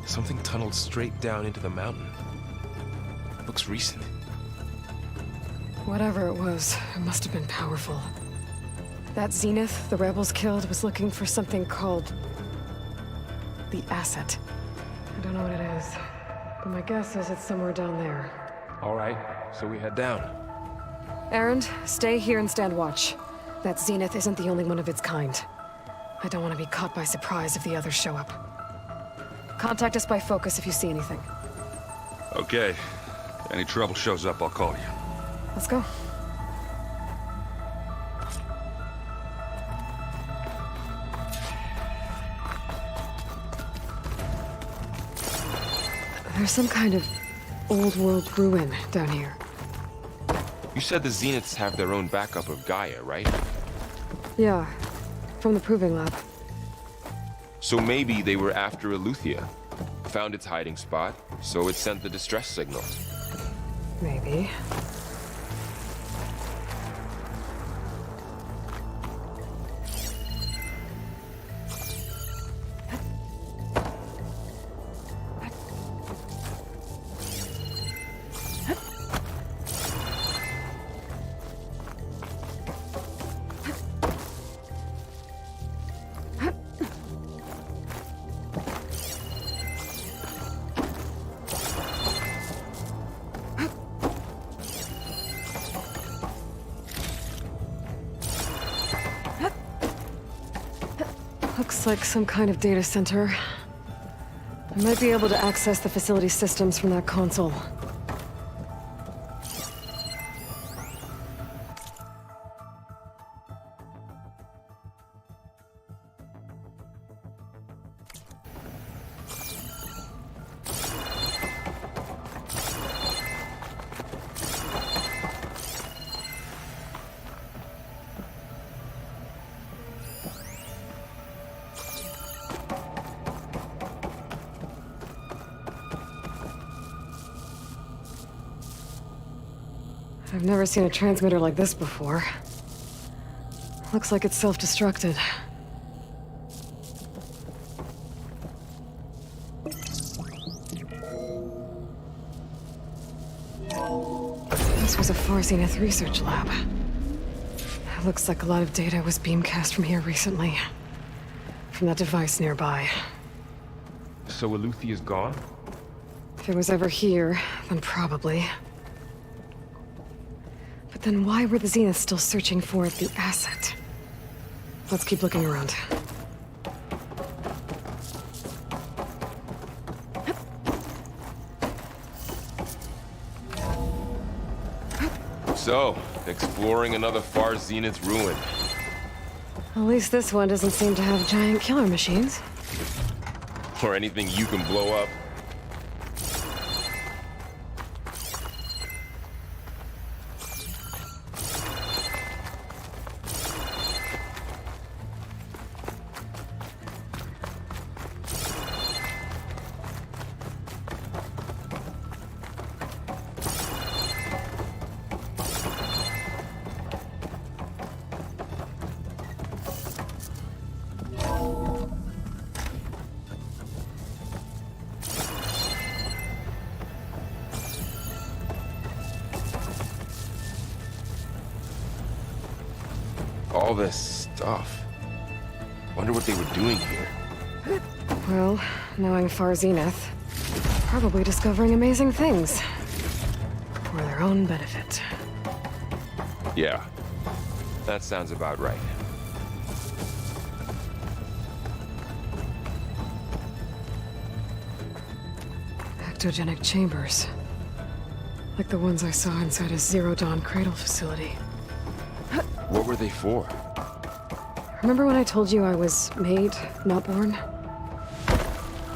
Something tunneled straight down into the mountain. Looks recent. Whatever it was, it must have been powerful. That Zenith the rebels killed was looking for something called the asset. I don't know what it is, but my guess is it's somewhere down there. All right, so we head down. Erend, stay here and stand watch. That Zenith isn't the only one of its kind. I don't want to be caught by surprise if the others show up. Contact us by focus if you see anything. Okay. If any trouble shows up, I'll call you. Let's go. There's some kind of old-world ruin down here. You said the Zeniths have their own backup of Gaia, right? Yeah, from the Proving Lab. So maybe they were after Eleuthia. Found its hiding spot, so it sent the distress signal. Maybe. Looks like some kind of data center. I might be able to access the facility systems from that console. I've never seen a transmitter like this before. Looks like it's self-destructed. This was a Far Zenith research lab. It looks like a lot of data was beamcast from here recently. From that device nearby. So Eleuthia's gone? If it was ever here, then probably. But then why were the Zeniths still searching for the asset? Let's keep looking around. So, exploring another Far Zenith ruin. At least this one doesn't seem to have giant killer machines. Or anything you can blow up. All this stuff. Wonder what they were doing here. Well, knowing Far Zenith, probably discovering amazing things. For their own benefit. Yeah, that sounds about right. Ectogenic chambers. Like the ones I saw inside a Zero Dawn cradle facility. What were they for? Remember when I told you I was made, not born?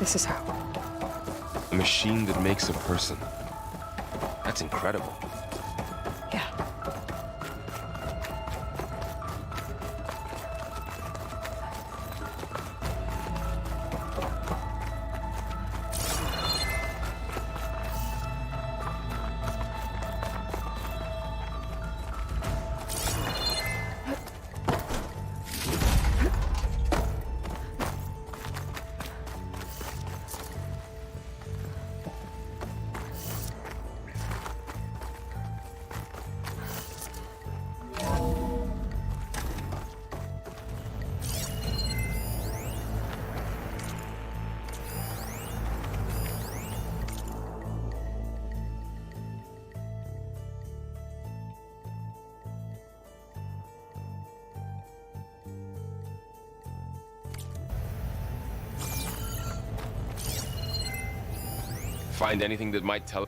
This is how. A machine that makes a person. That's incredible. Yeah. Find anything that might tell...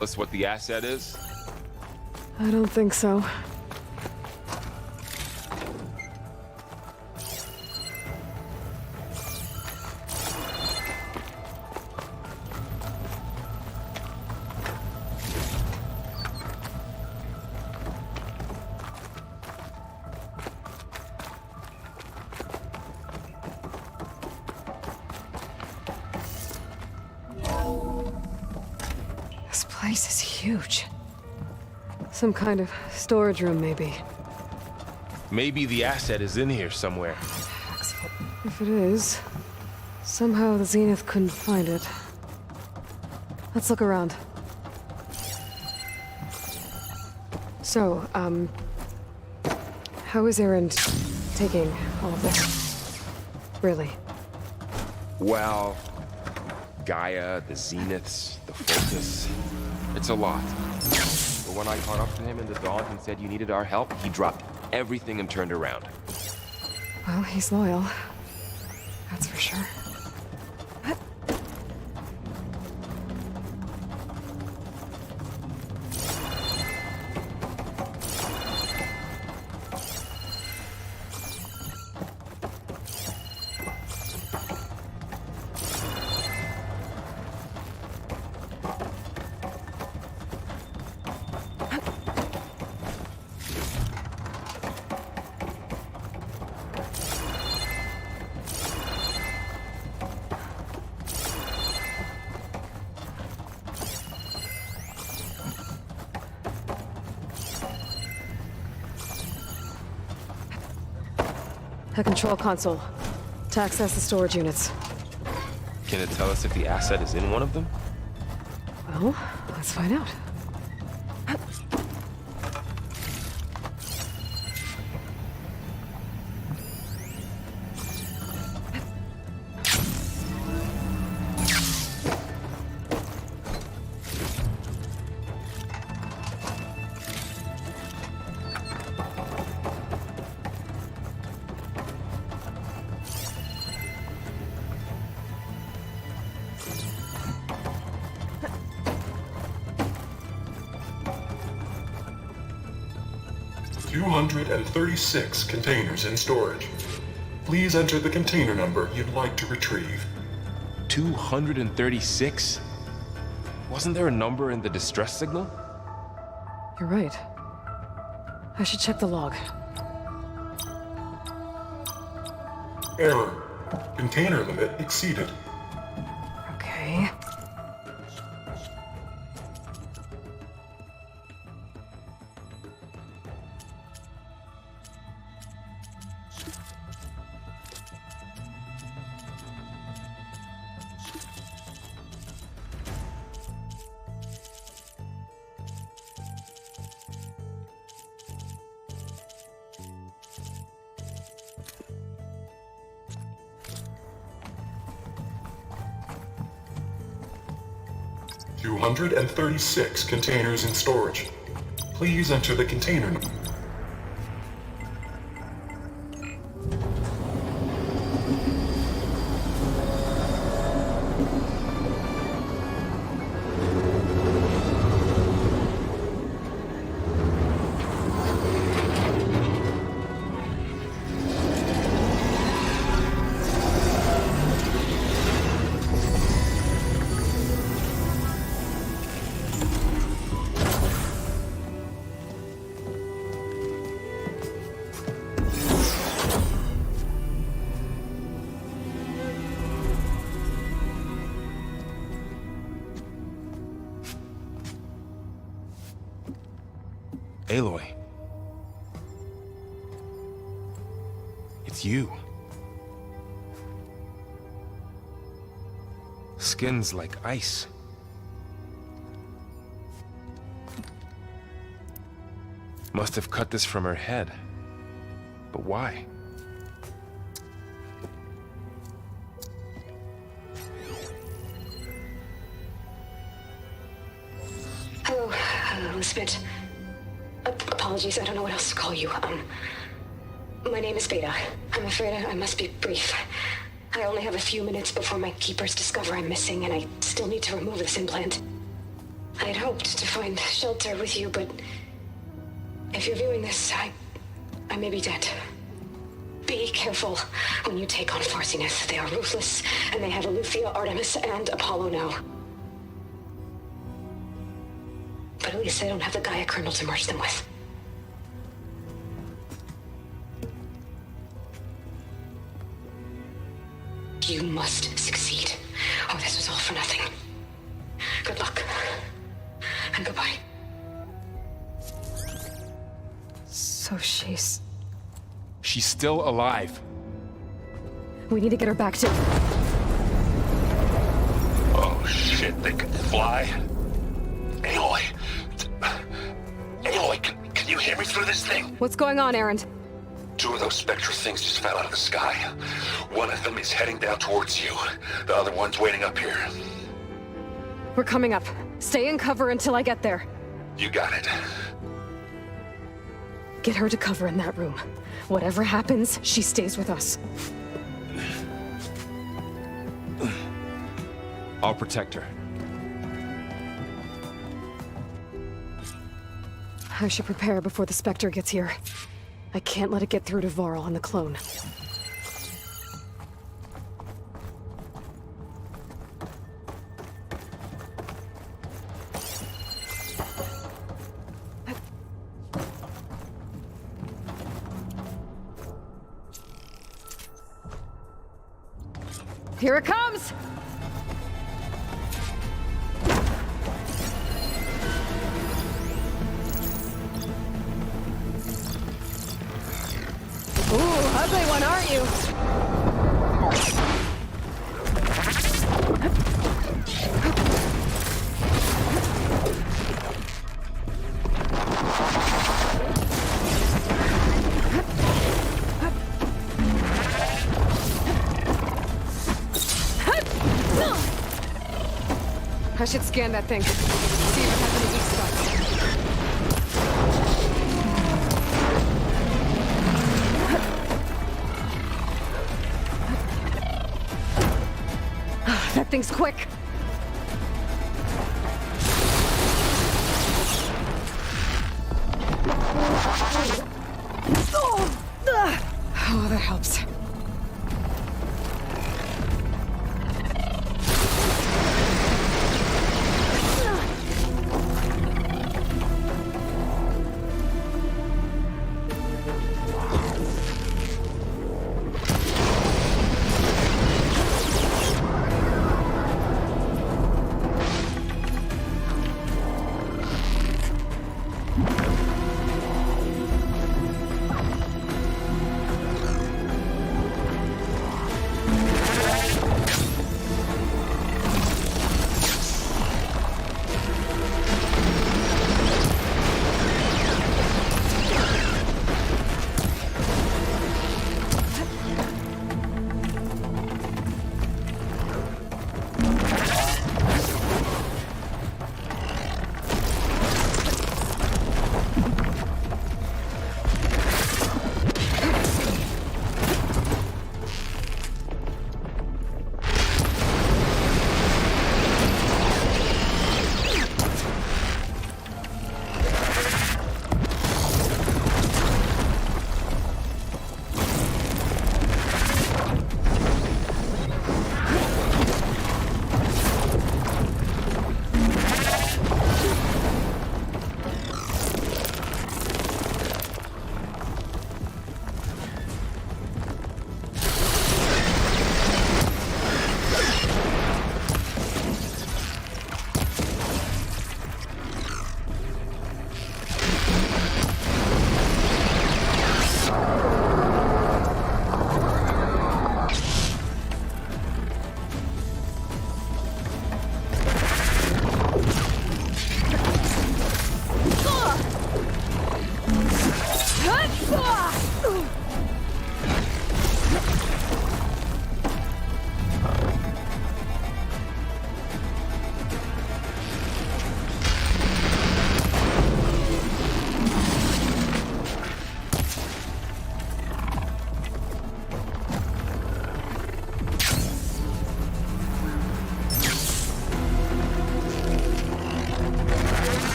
us what the asset is? I don't think so. This place is huge. Some kind of storage room, maybe. Maybe the asset is in here somewhere. If it is, somehow the Zenith couldn't find it. Let's look around. So, how is Erend taking all of this? Really? Well, Gaia, the Zeniths, the Focus. It's a lot. But when I caught up to him in the dawn and said you needed our help, he dropped everything and turned around. Well, he's loyal. That's for sure. A control console to access the storage units. Can it tell us if the asset is in one of them? Well, let's find out. $236 containers in storage. Please enter the container number you'd like to retrieve. 236? Wasn't there a number in the distress signal? You're right. I should check the log. Error. Container limit exceeded. Okay. 236 containers in storage. Please enter the container number. Aloy. It's you. Skin's like ice. Must have cut this from her head. But why? Hello, Elizabeth. Apologies, I don't know what else to call you. My name is Beta. I'm afraid I must be brief. I only have a few minutes before my keepers discover I'm missing, and I still need to remove this implant. I had hoped to find shelter with you, but if you're viewing this, I may be dead. Be careful when you take on Farsiness. They are ruthless, and they have Aletheia, Artemis, and Apollo now. But at least they don't have the Gaia kernel to merge them with. You must succeed, or this was all for nothing. Good luck, and goodbye. So she's still alive. We need to get her back to... Oh shit, they can fly? Aloy! Aloy, can you hear me through this thing? What's going on, Erend? 2 of those spectral things just fell out of the sky. One of them is heading down towards you. The other one's waiting up here. We're coming up. Stay in cover until I get there. You got it. Get her to cover in that room. Whatever happens, she stays with us. I'll protect her. I should prepare before the Spectre gets here. I can't let it get through to Varl and the clone. Here it comes! Ooh, ugly one, aren't you? I should scan that thing. See if it has any weak spots. That thing's quick. Oh, that helps.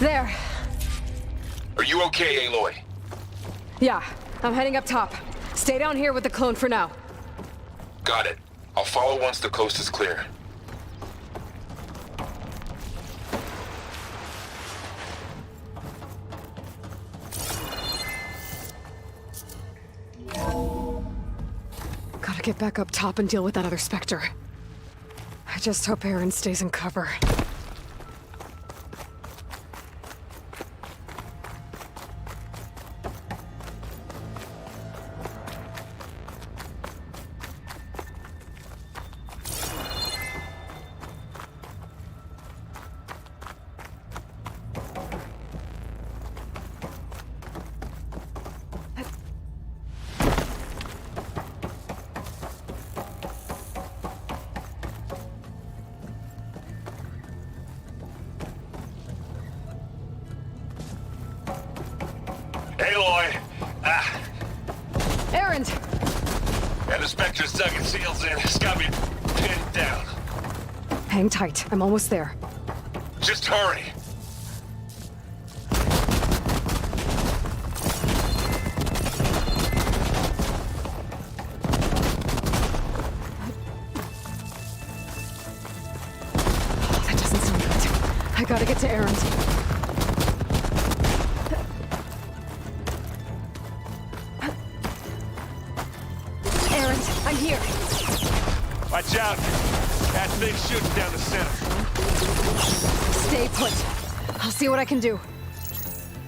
There. Are you okay, Aloy? Yeah, I'm heading up top. Stay down here with the clone for now. Got it. I'll follow once the coast is clear. Gotta get back up top and deal with that other Spectre. I just hope Aaron stays in cover. Aloy! Aaron! And the Spectre's dug its heels in. It's got me pinned down. Hang tight. I'm almost there. Just hurry. Oh, that doesn't sound good. I gotta get to Aaron's. Aaron, I'm here. Watch out. That thing shoots down the center. Stay put. I'll see what I can do.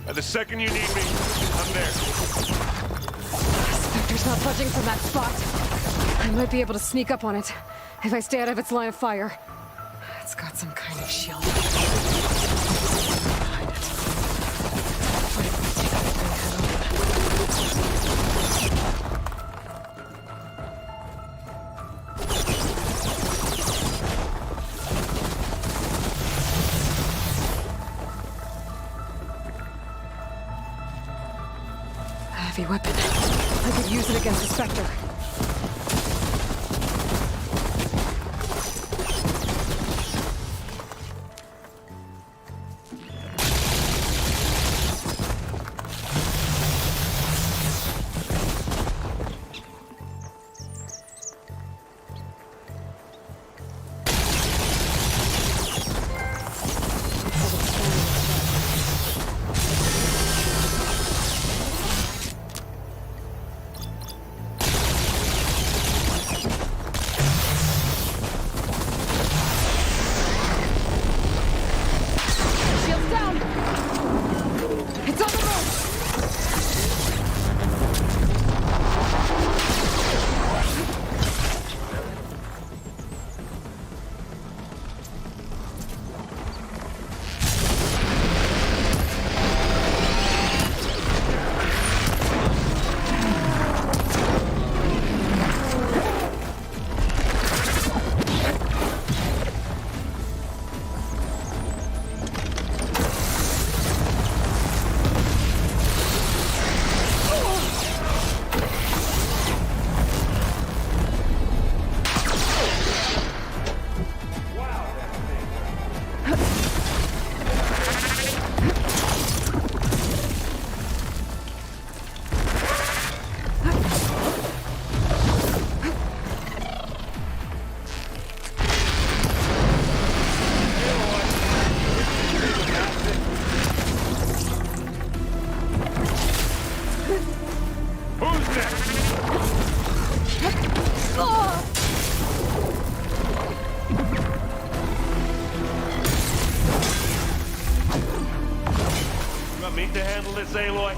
And the second you need me, I'm there. Spectre's not budging from that spot. I might be able to sneak up on it if I stay out of its line of fire. It's got some kind of shield. Behind it. What if we take that thing head on? Heavy weapon. I could use it against the Spectre. Shield's down! It's on the move! Who's next? You want me to handle this, Aloy?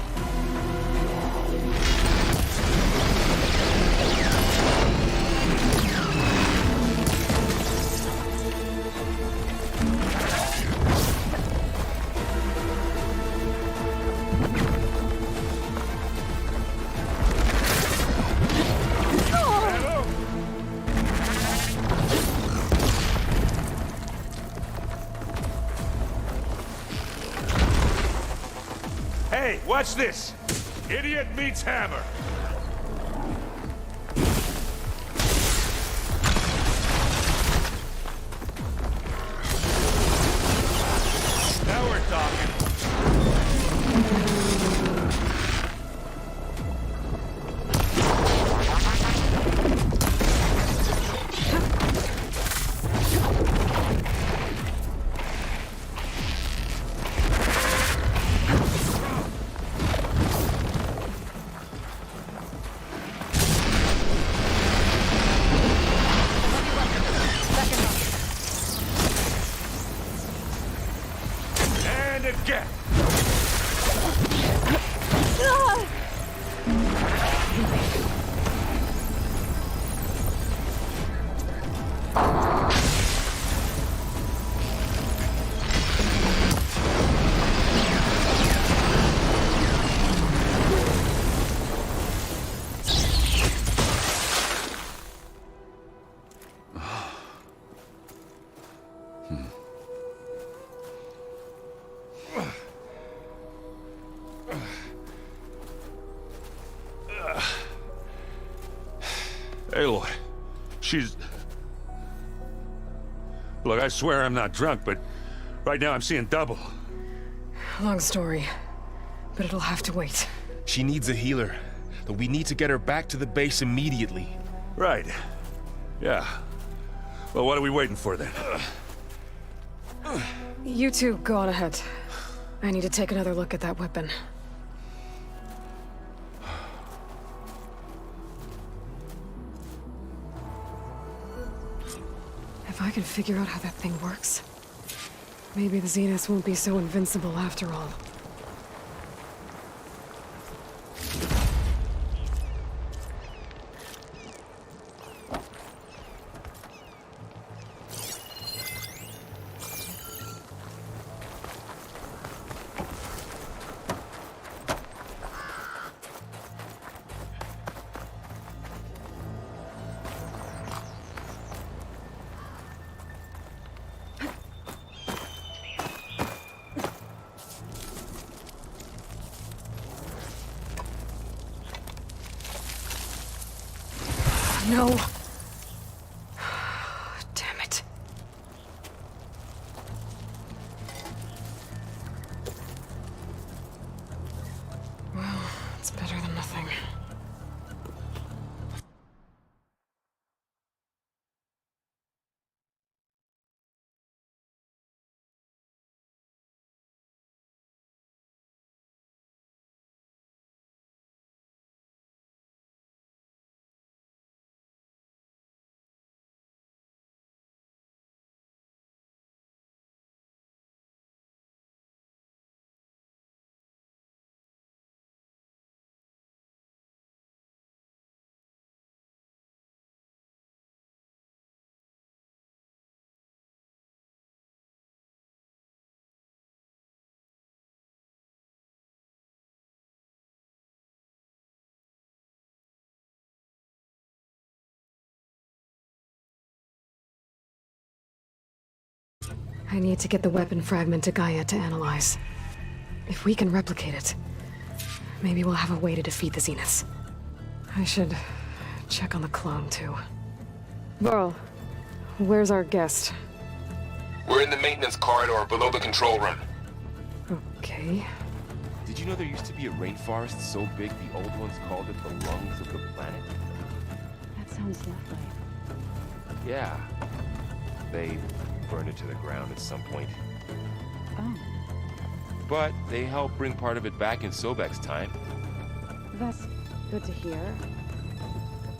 Hey, watch this! Idiot meets hammer! Now we're talking. She's... Look, I swear I'm not drunk, but right now I'm seeing double. Long story, but it'll have to wait. She needs a healer, but we need to get her back to the base immediately. Right. Yeah. Well, what are we waiting for then? You two go on ahead. I need to take another look at that weapon. If I can figure out how that thing works, maybe the Zeniths won't be so invincible after all. No. Damn it. Well, it's better than nothing. I need to get the weapon fragment to Gaia to analyze. If we can replicate it, maybe we'll have a way to defeat the Zeniths. I should check on the clone, too. Varl, where's our guest? We're in the maintenance corridor below the control room. Okay. Did you know there used to be a rainforest so big the old ones called it the lungs of the planet? That sounds lovely. Yeah. They burned it to the ground at some point. Oh, But they helped bring part of it back in Sobek's time. that's good to hear.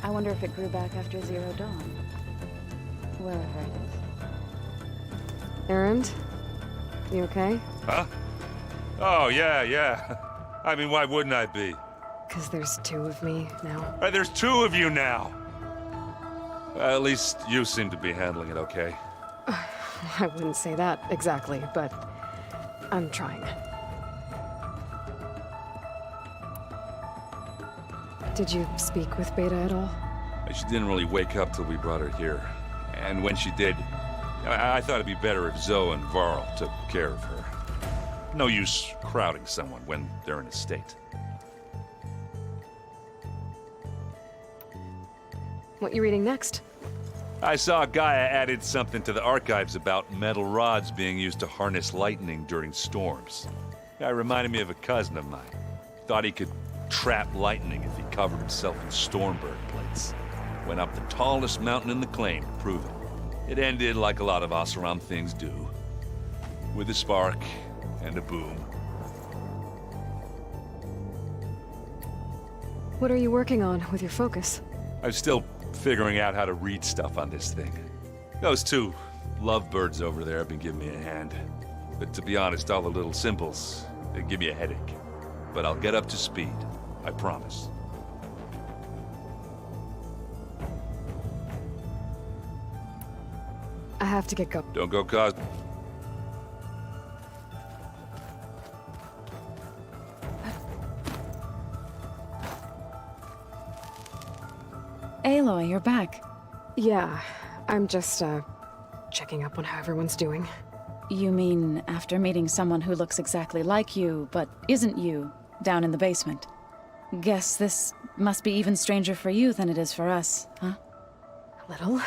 I wonder if it grew back after Zero Dawn. Wherever it is. Erend? You okay? Huh? Oh, yeah. I mean, why wouldn't I be? 'Cause there's two of me now. There's two of you now! At least you seem to be handling it okay. I wouldn't say that exactly, but I'm trying. Did you speak with Beta at all? She didn't really wake up till we brought her here. And when she did, I thought it'd be better if Zoe and Varl took care of her. No use crowding someone when they're in a state. What you reading next? I saw Gaia added something to the archives about metal rods being used to harness lightning during storms. Guy reminded me of a cousin of mine. Thought he could trap lightning if he covered himself in Stormbird plates. Went up the tallest mountain in the claim to prove it. It ended like a lot of Oseram things do. With a spark and a boom. What are you working on with your focus? I'm still figuring out how to read stuff on this thing. Those two lovebirds over there have been giving me a hand. But to be honest, all the little symbols, they give me a headache. But I'll get up to speed. I promise. I have to get going. Don't go cause... Aloy, you're back. Yeah, I'm just, checking up on how everyone's doing. You mean after meeting someone who looks exactly like you, but isn't you, down in the basement? Guess this must be even stranger for you than it is for us, huh? Little.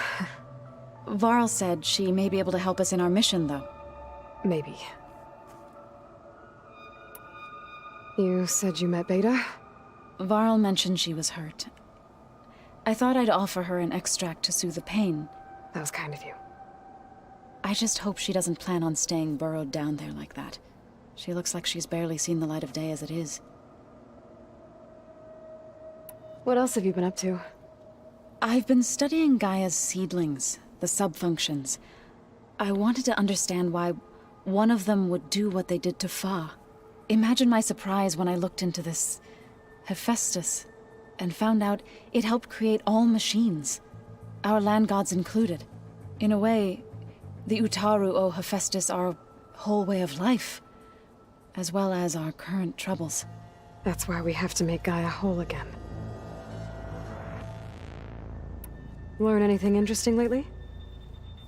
Varl said she may be able to help us in our mission, though. Maybe. You said you met Beta? Varl mentioned she was hurt. I thought I'd offer her an extract to soothe the pain. That was kind of you. I just hope she doesn't plan on staying burrowed down there like that. She looks like she's barely seen the light of day as it is. What else have you been up to? I've been studying Gaia's seedlings, the subfunctions. I wanted to understand why one of them would do what they did to Fa. Imagine my surprise when I looked into this Hephaestus and found out it helped create all machines, our land gods included. In a way, the Utaru owe Hephaestus our whole way of life, as well as our current troubles. That's why we have to make Gaia whole again. Learn anything interesting lately?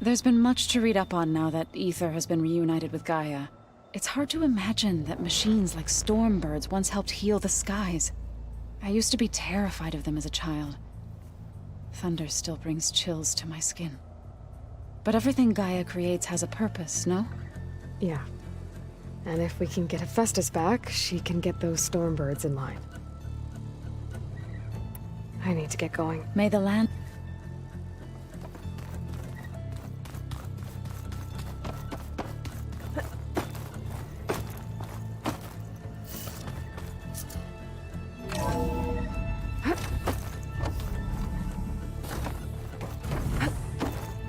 There's been much to read up on now that Ether has been reunited with Gaia. It's hard to imagine that machines like Stormbirds once helped heal the skies. I used to be terrified of them as a child. Thunder still brings chills to my skin. But everything Gaia creates has a purpose, no? Yeah. And if we can get Hephaestus back, she can get those Stormbirds in line. I need to get going. May the land...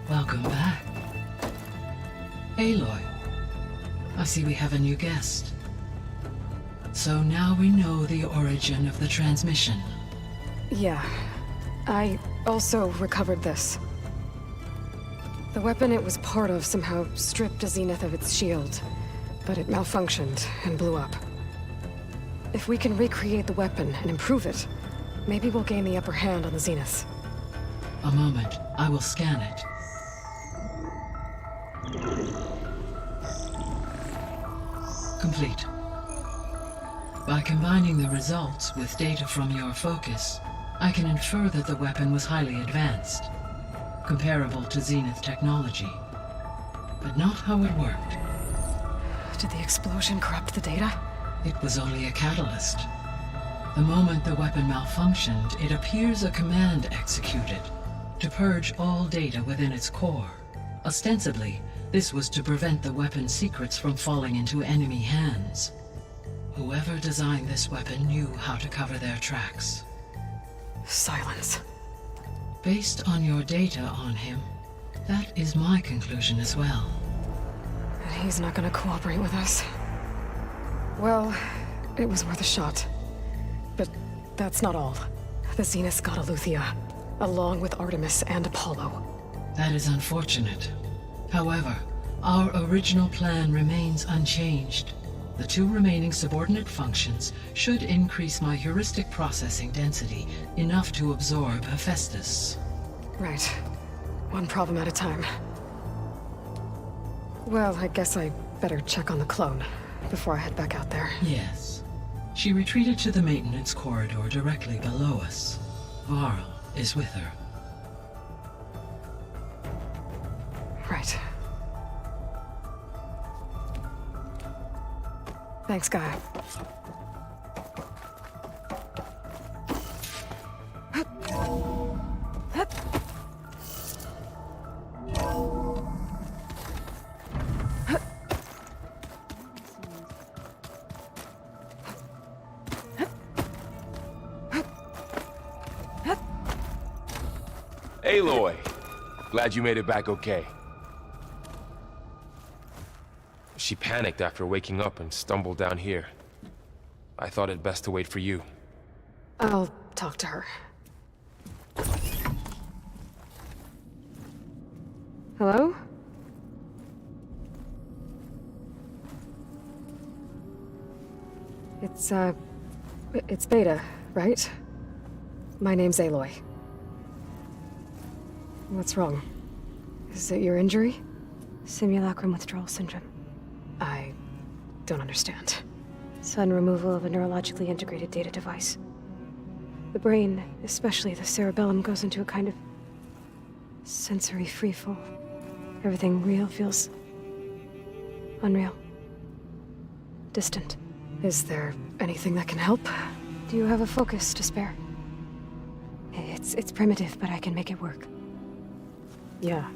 Welcome back. Aloy, I see we have a new guest. So now we know the origin of the transmission. Yeah. I also recovered this. The weapon it was part of somehow stripped a Zenith of its shield, but it malfunctioned and blew up. If we can recreate the weapon and improve it, maybe we'll gain the upper hand on the Zeniths. A moment, I will scan it. Complete. By combining the results with data from your focus, I can infer that the weapon was highly advanced, comparable to Zenith technology, but not how it worked. Did the explosion corrupt the data? It was only a catalyst. The moment the weapon malfunctioned, it appears a command executed to purge all data within its core. Ostensibly, this was to prevent the weapon's secrets from falling into enemy hands. Whoever designed this weapon knew how to cover their tracks. Silence. Based on your data on him, that is my conclusion as well. He's not gonna cooperate with us. Well, it was worth a shot. But that's not all. The Zeniths got Aletheia, along with Artemis and Apollo. That is unfortunate. However, our original plan remains unchanged. The two remaining subordinate functions should increase my heuristic processing density enough to absorb Hephaestus. Right. One problem at a time. Well, I guess I better check on the clone before I head back out there. Yes. She retreated to the maintenance corridor directly below us. Varl is with her. Right. Thanks, Guy. Aloy! Glad you made it back okay. She panicked after waking up and stumbled down here. I thought it best to wait for you. I'll talk to her. Hello? It's Beta, right? My name's Aloy. What's wrong? Is it your injury? Simulacrum withdrawal syndrome. I don't understand. Sudden removal of a neurologically integrated data device. The brain, especially the cerebellum, goes into a kind of Sensory freefall. Everything real feels unreal. Distant. Is there anything that can help? Do you have a focus to spare? It's primitive, but I can make it work. Yeah.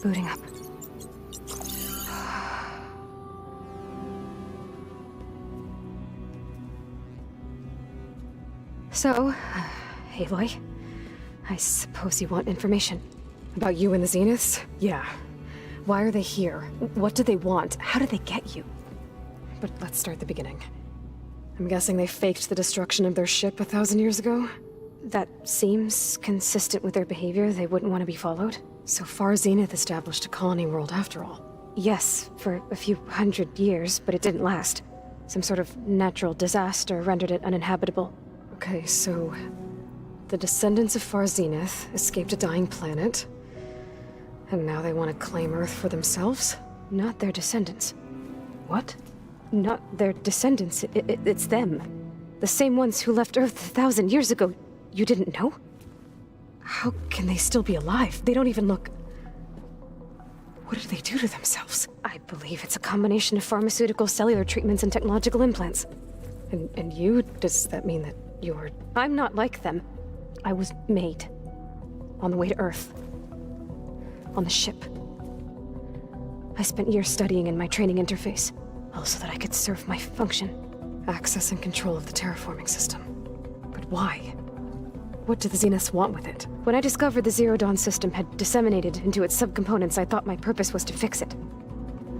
Booting up. So, Aloy, I suppose you want information. About you and the Zeniths? Yeah. Why are they here? What do they want? How did they get you? But let's start at the beginning. I'm guessing they faked the destruction of their ship 1,000 years ago? That seems consistent with their behavior. They wouldn't want to be followed. So far, Zenith established a colony world after all. Yes, for a few hundred years, but it didn't last. Some sort of natural disaster rendered it uninhabitable. Okay, so... the descendants of Far Zenith escaped a dying planet, and now they want to claim Earth for themselves? Not their descendants. What? Not their descendants. It's them. The same ones who left Earth 1,000 years ago. You didn't know? How can they still be alive? They don't even look... What did they do to themselves? I believe it's a combination of pharmaceutical, cellular treatments, and technological implants. And you? Does that mean that you're... I'm not like them. I was made. On the way to Earth. On the ship. I spent years studying in my training interface, all so that I could serve my function. Access and control of the terraforming system. But why? What do the Zeniths want with it? When I discovered the Zero Dawn system had disseminated into its subcomponents, I thought my purpose was to fix it.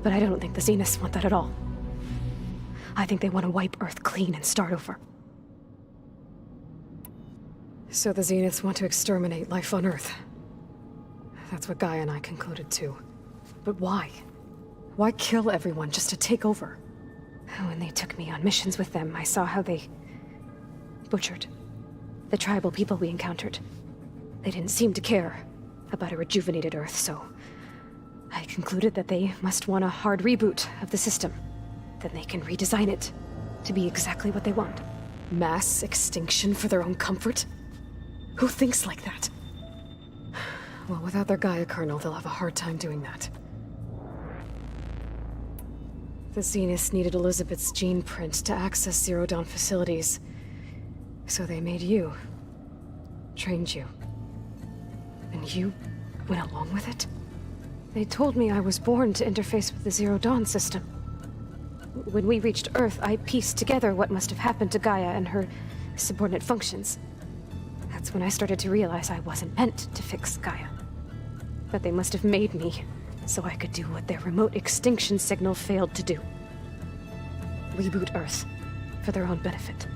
But I don't think the Zeniths want that at all. I think they want to wipe Earth clean and start over. So the Zeniths want to exterminate life on Earth. That's what Gaia and I concluded too. But why? Why kill everyone just to take over? When they took me on missions with them, I saw how they... butchered the tribal people we encountered. They didn't seem to care about a rejuvenated Earth, so... I concluded that they must want a hard reboot of the system. Then they can redesign it to be exactly what they want. Mass extinction for their own comfort? Who thinks like that? Well, without their Gaia kernel, they'll have a hard time doing that. The Zeniths needed Elizabeth's gene print to access Zero Dawn facilities. So they made you. Trained you. And you went along with it? They told me I was born to interface with the Zero Dawn system. When we reached Earth, I pieced together what must have happened to Gaia and her subordinate functions. That's when I started to realize I wasn't meant to fix Gaia. But they must have made me, so I could do what their remote extinction signal failed to do. Reboot Earth, for their own benefit.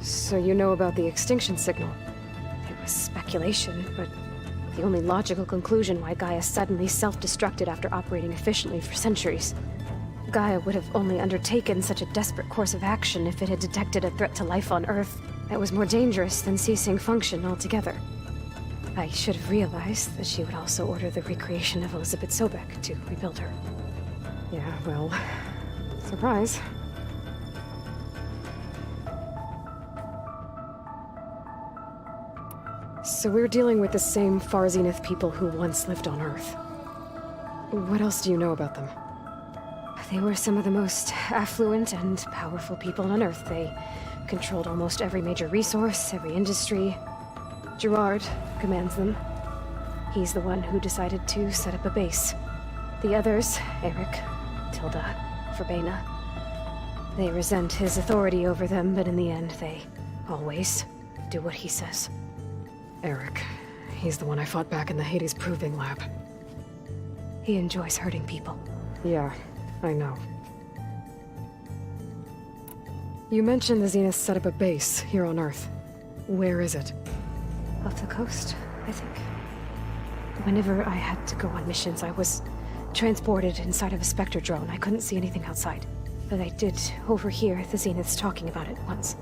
So you know about the extinction signal? It was speculation, but the only logical conclusion why Gaia suddenly self-destructed after operating efficiently for centuries. Gaia would have only undertaken such a desperate course of action if it had detected a threat to life on Earth that was more dangerous than ceasing function altogether. I should have realized that she would also order the recreation of Elizabeth Sobek to rebuild her. Yeah, well... surprise. So we're dealing with the same Far Zenith people who once lived on Earth. What else do you know about them? They were some of the most affluent and powerful people on Earth. They controlled almost every major resource, every industry. Gerard commands them. He's the one who decided to set up a base. The others, Eric, Tilda, Verbena, they resent his authority over them, but in the end, they always do what he says. Eric. He's the one I fought back in the Hades Proving Lab. He enjoys hurting people. Yeah, I know. You mentioned the Zeniths set up a base here on Earth. Where is it? Off the coast, I think. Whenever I had to go on missions, I was transported inside of a Spectre drone. I couldn't see anything outside. But I did overhear the Zeniths talking about it once.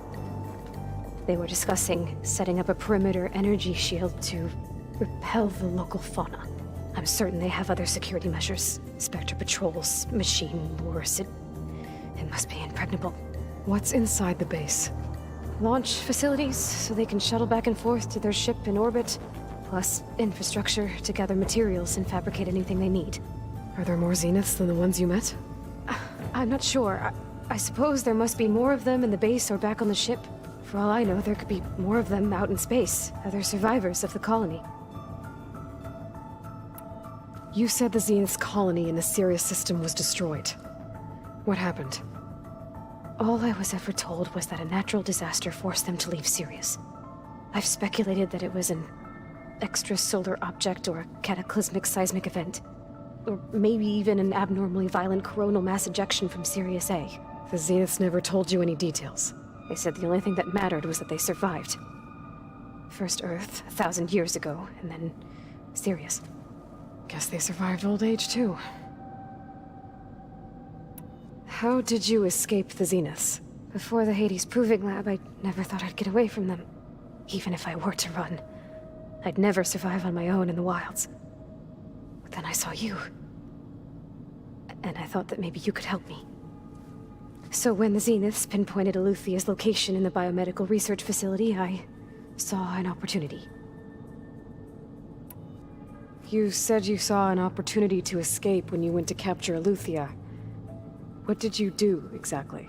They were discussing setting up a perimeter energy shield to repel the local fauna. I'm certain they have other security measures. Spectre patrols, machine wars. It must be impregnable. What's inside the base? Launch facilities, so they can shuttle back and forth to their ship in orbit, plus infrastructure to gather materials and fabricate anything they need. Are there more Zeniths than the ones you met? I'm not sure. I suppose there must be more of them in the base or back on the ship. For all I know, there could be more of them out in space, other survivors of the colony. You said the Zenith's colony in the Sirius system was destroyed. What happened? All I was ever told was that a natural disaster forced them to leave Sirius. I've speculated that it was an extrasolar object or a cataclysmic seismic event. Or maybe even an abnormally violent coronal mass ejection from Sirius A. The Zeniths never told you any details. They said the only thing that mattered was that they survived. First Earth, 1,000 years ago, and then Sirius. Guess they survived old age, too. How did you escape the Zeniths? Before the Hades Proving Lab, I never thought I'd get away from them. Even if I were to run. I'd never survive on my own in the wilds. But then I saw you. And I thought that maybe you could help me. So when the Zeniths pinpointed Eluthia's location in the biomedical research facility, I saw an opportunity. You said you saw an opportunity to escape when you went to capture Eluthia. What did you do, exactly?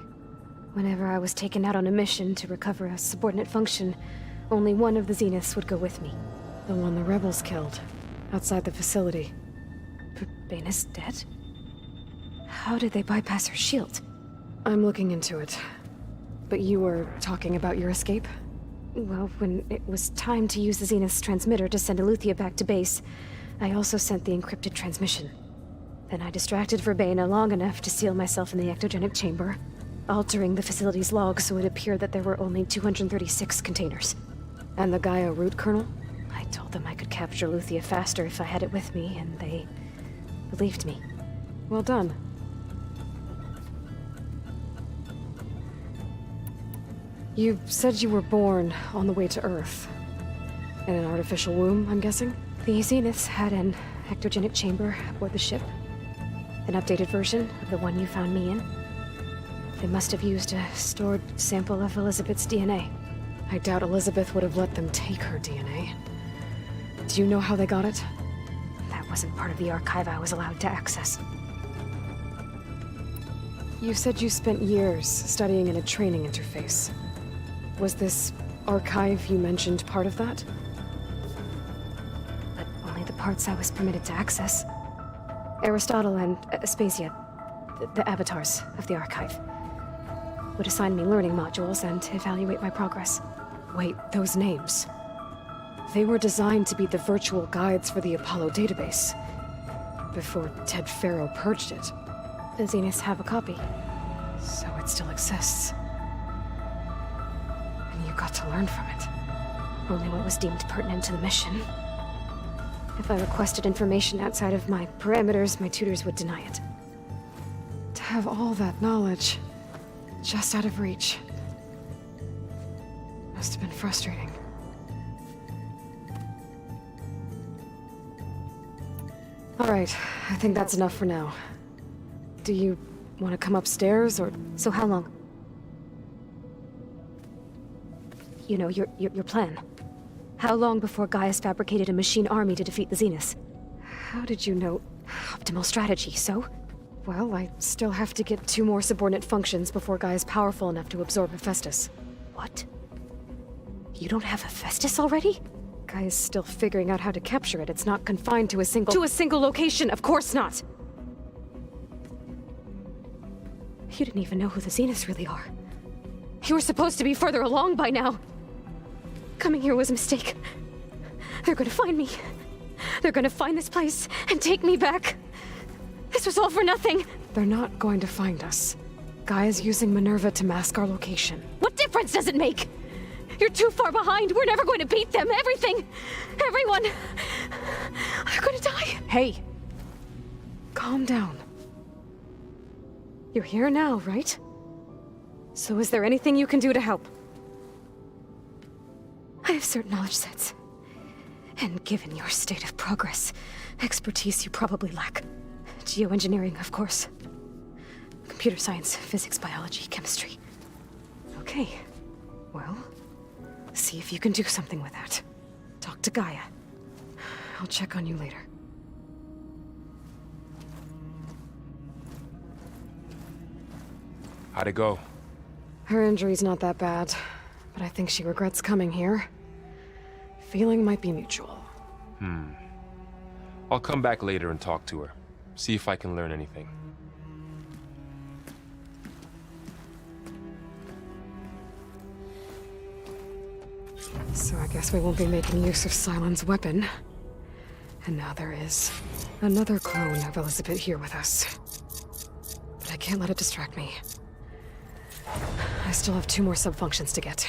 Whenever I was taken out on a mission to recover a subordinate function, only one of the Zeniths would go with me. The one the rebels killed, outside the facility. Baina's dead? How did they bypass her shield? I'm looking into it. But you were talking about your escape? Well, when it was time to use the Zenith's transmitter to send Eluthia back to base, I also sent the encrypted transmission. Then I distracted Verbena long enough to seal myself in the ectogenic chamber, altering the facility's log so it appeared that there were only 236 containers. And the Gaia root kernel? I told them I could capture Eluthia faster if I had it with me, and they believed me. Well done. You said you were born on the way to Earth. In an artificial womb, I'm guessing? The Zeniths had an ectogenic chamber aboard the ship. An updated version of the one you found me in. They must have used a stored sample of Elizabeth's DNA. I doubt Elizabeth would have let them take her DNA. Do you know how they got it? That wasn't part of the archive I was allowed to access. You said you spent years studying in a training interface. Was this archive you mentioned part of that? But only the parts I was permitted to access. Aristotle and Aspasia, the avatars of the archive, would assign me learning modules and evaluate my progress. Wait, those names. They were designed to be the virtual guides for the Apollo database. Before Ted Faro purged it. The Zeniths have a copy. So it still exists. And you got to learn from it. Only what was deemed pertinent to the mission. If I requested information outside of my parameters, my tutors would deny it. To have all that knowledge, just out of reach. Must have been frustrating. All right, I think that's enough for now. Do you want to come upstairs, or... So how long? You know, your plan. How long before Gaius fabricated a machine army to defeat the Zeniths? How did you know? Optimal strategy, so? Well, I still have to get 2 more subordinate functions before Gaia's powerful enough to absorb Hephaestus. What? You don't have Hephaestus already? Gaia's still figuring out how to capture it. It's not confined to a single... To a single location, of course not! You didn't even know who the Zeniths really are. You were supposed to be further along by now. Coming here was a mistake. They're gonna find me. They're gonna find this place and take me back. This was all for nothing. They're not going to find us. Gaia's using Minerva to mask our location. What difference does it make? You're too far behind. We're never going to beat them. Everything. Everyone. They're gonna die. Hey. Calm down. You're here now, right? So is there anything you can do to help? I have certain knowledge sets. And given your state of progress, expertise you probably lack. Geoengineering, of course. Computer science, physics, biology, chemistry. Okay. Well, see if you can do something with that. Talk to Gaia. I'll check on you later. How'd it go? Her injury's not that bad, but I think she regrets coming here. Feeling might be mutual. I'll come back later and talk to her. See if I can learn anything. So I guess we won't be making use of Sylens' weapon. And now there is another clone of Elizabeth here with us. But I can't let it distract me. I still have 2 more sub-functions to get.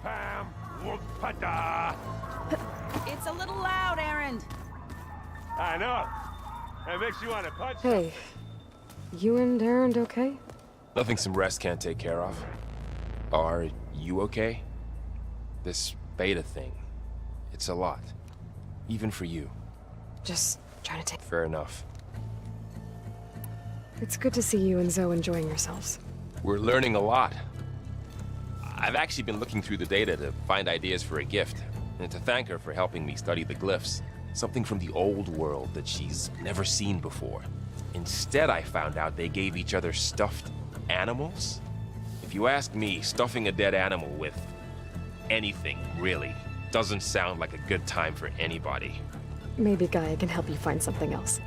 Pam, whoop-pada. It's a little loud, Erend. I know. That makes you want to punch. Hey, you and Erend okay? Nothing some rest can't take care of. Are you okay? This beta thing, it's a lot. Even for you. Just trying to take... Fair enough. It's good to see you and Zoe enjoying yourselves. We're learning a lot. I've actually been looking through the data to find ideas for a gift, and to thank her for helping me study the glyphs. Something from the old world that she's never seen before. Instead, I found out they gave each other stuffed animals. If you ask me, stuffing a dead animal with anything, really, doesn't sound like a good time for anybody. Maybe Gaia can help you find something else.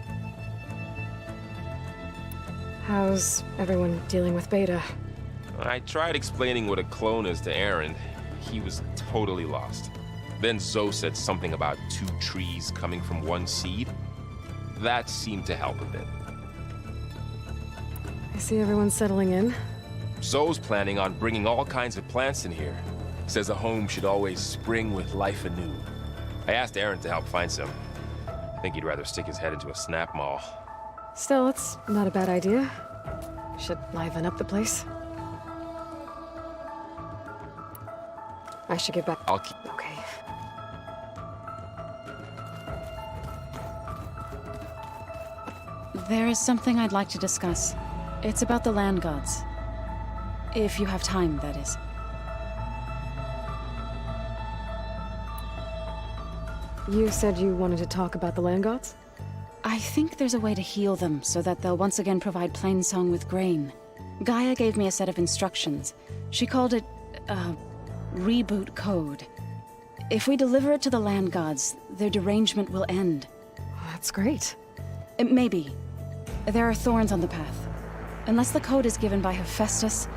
How's everyone dealing with Beta? I tried explaining what a clone is to Erend. He was totally lost. Then Zoe said something about 2 trees coming from 1 seed. That seemed to help a bit. I see everyone's settling in. Zoe's planning on bringing all kinds of plants in here. Says a home should always spring with life anew. I asked Erend to help find some. I think he'd rather stick his head into a snap mall. Still, it's not a bad idea. Should liven up the place. I should get back. I'll keep... Okay. There is something I'd like to discuss. It's about the land gods. If you have time, that is. You said you wanted to talk about the land gods? I think there's a way to heal them so that they'll once again provide Plainsong with grain. Gaia gave me a set of instructions. She called it, reboot code. If we deliver it to the land gods, their derangement will end. That's great. Maybe. There are thorns on the path. Unless the code is given by Hephaestus,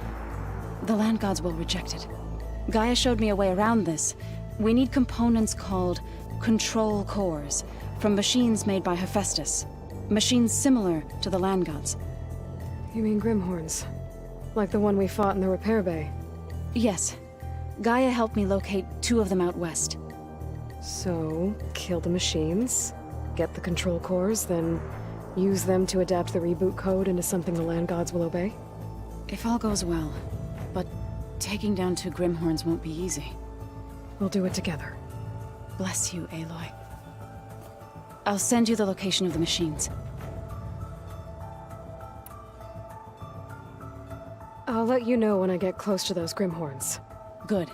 the land gods will reject it. Gaia showed me a way around this. We need components called control cores from machines made by Hephaestus. Machines similar to the land gods. You mean Grimhorns? Like the one we fought in the repair bay? Yes. Gaia helped me locate 2 of them out west. So, kill the machines, get the control cores, then use them to adapt the reboot code into something the land gods will obey? If all goes well. But taking down 2 Grimhorns won't be easy. We'll do it together. Bless you, Aloy. I'll send you the location of the machines. I'll let you know when I get close to those Grimhorns. Good.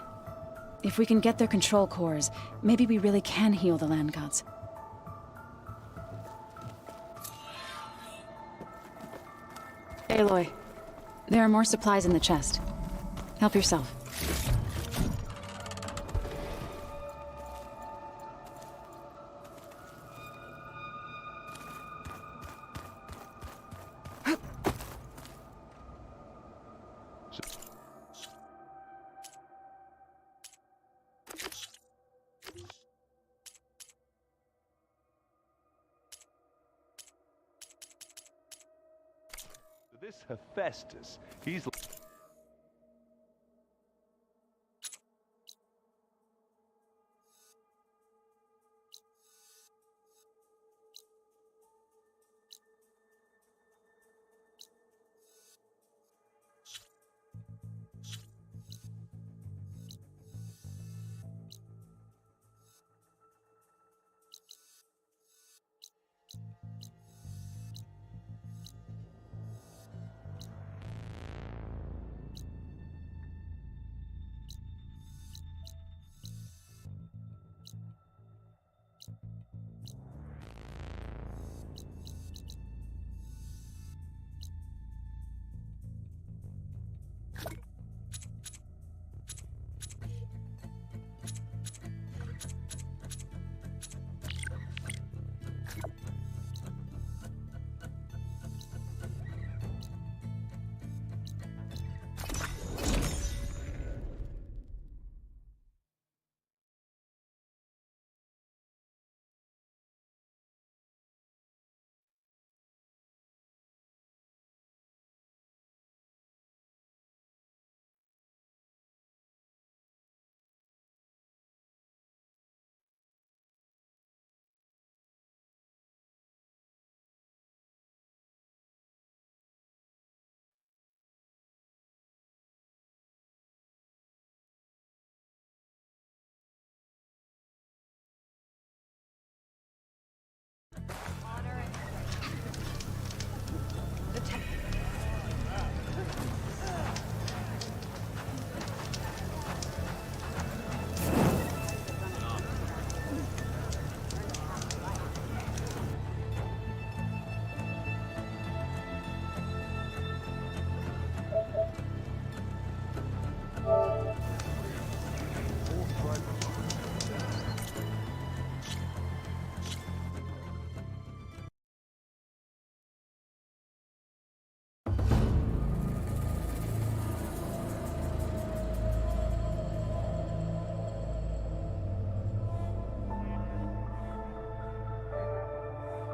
If we can get their control cores, maybe we really can heal the land gods. Aloy, there are more supplies in the chest. Help yourself. This Hephaestus, he's...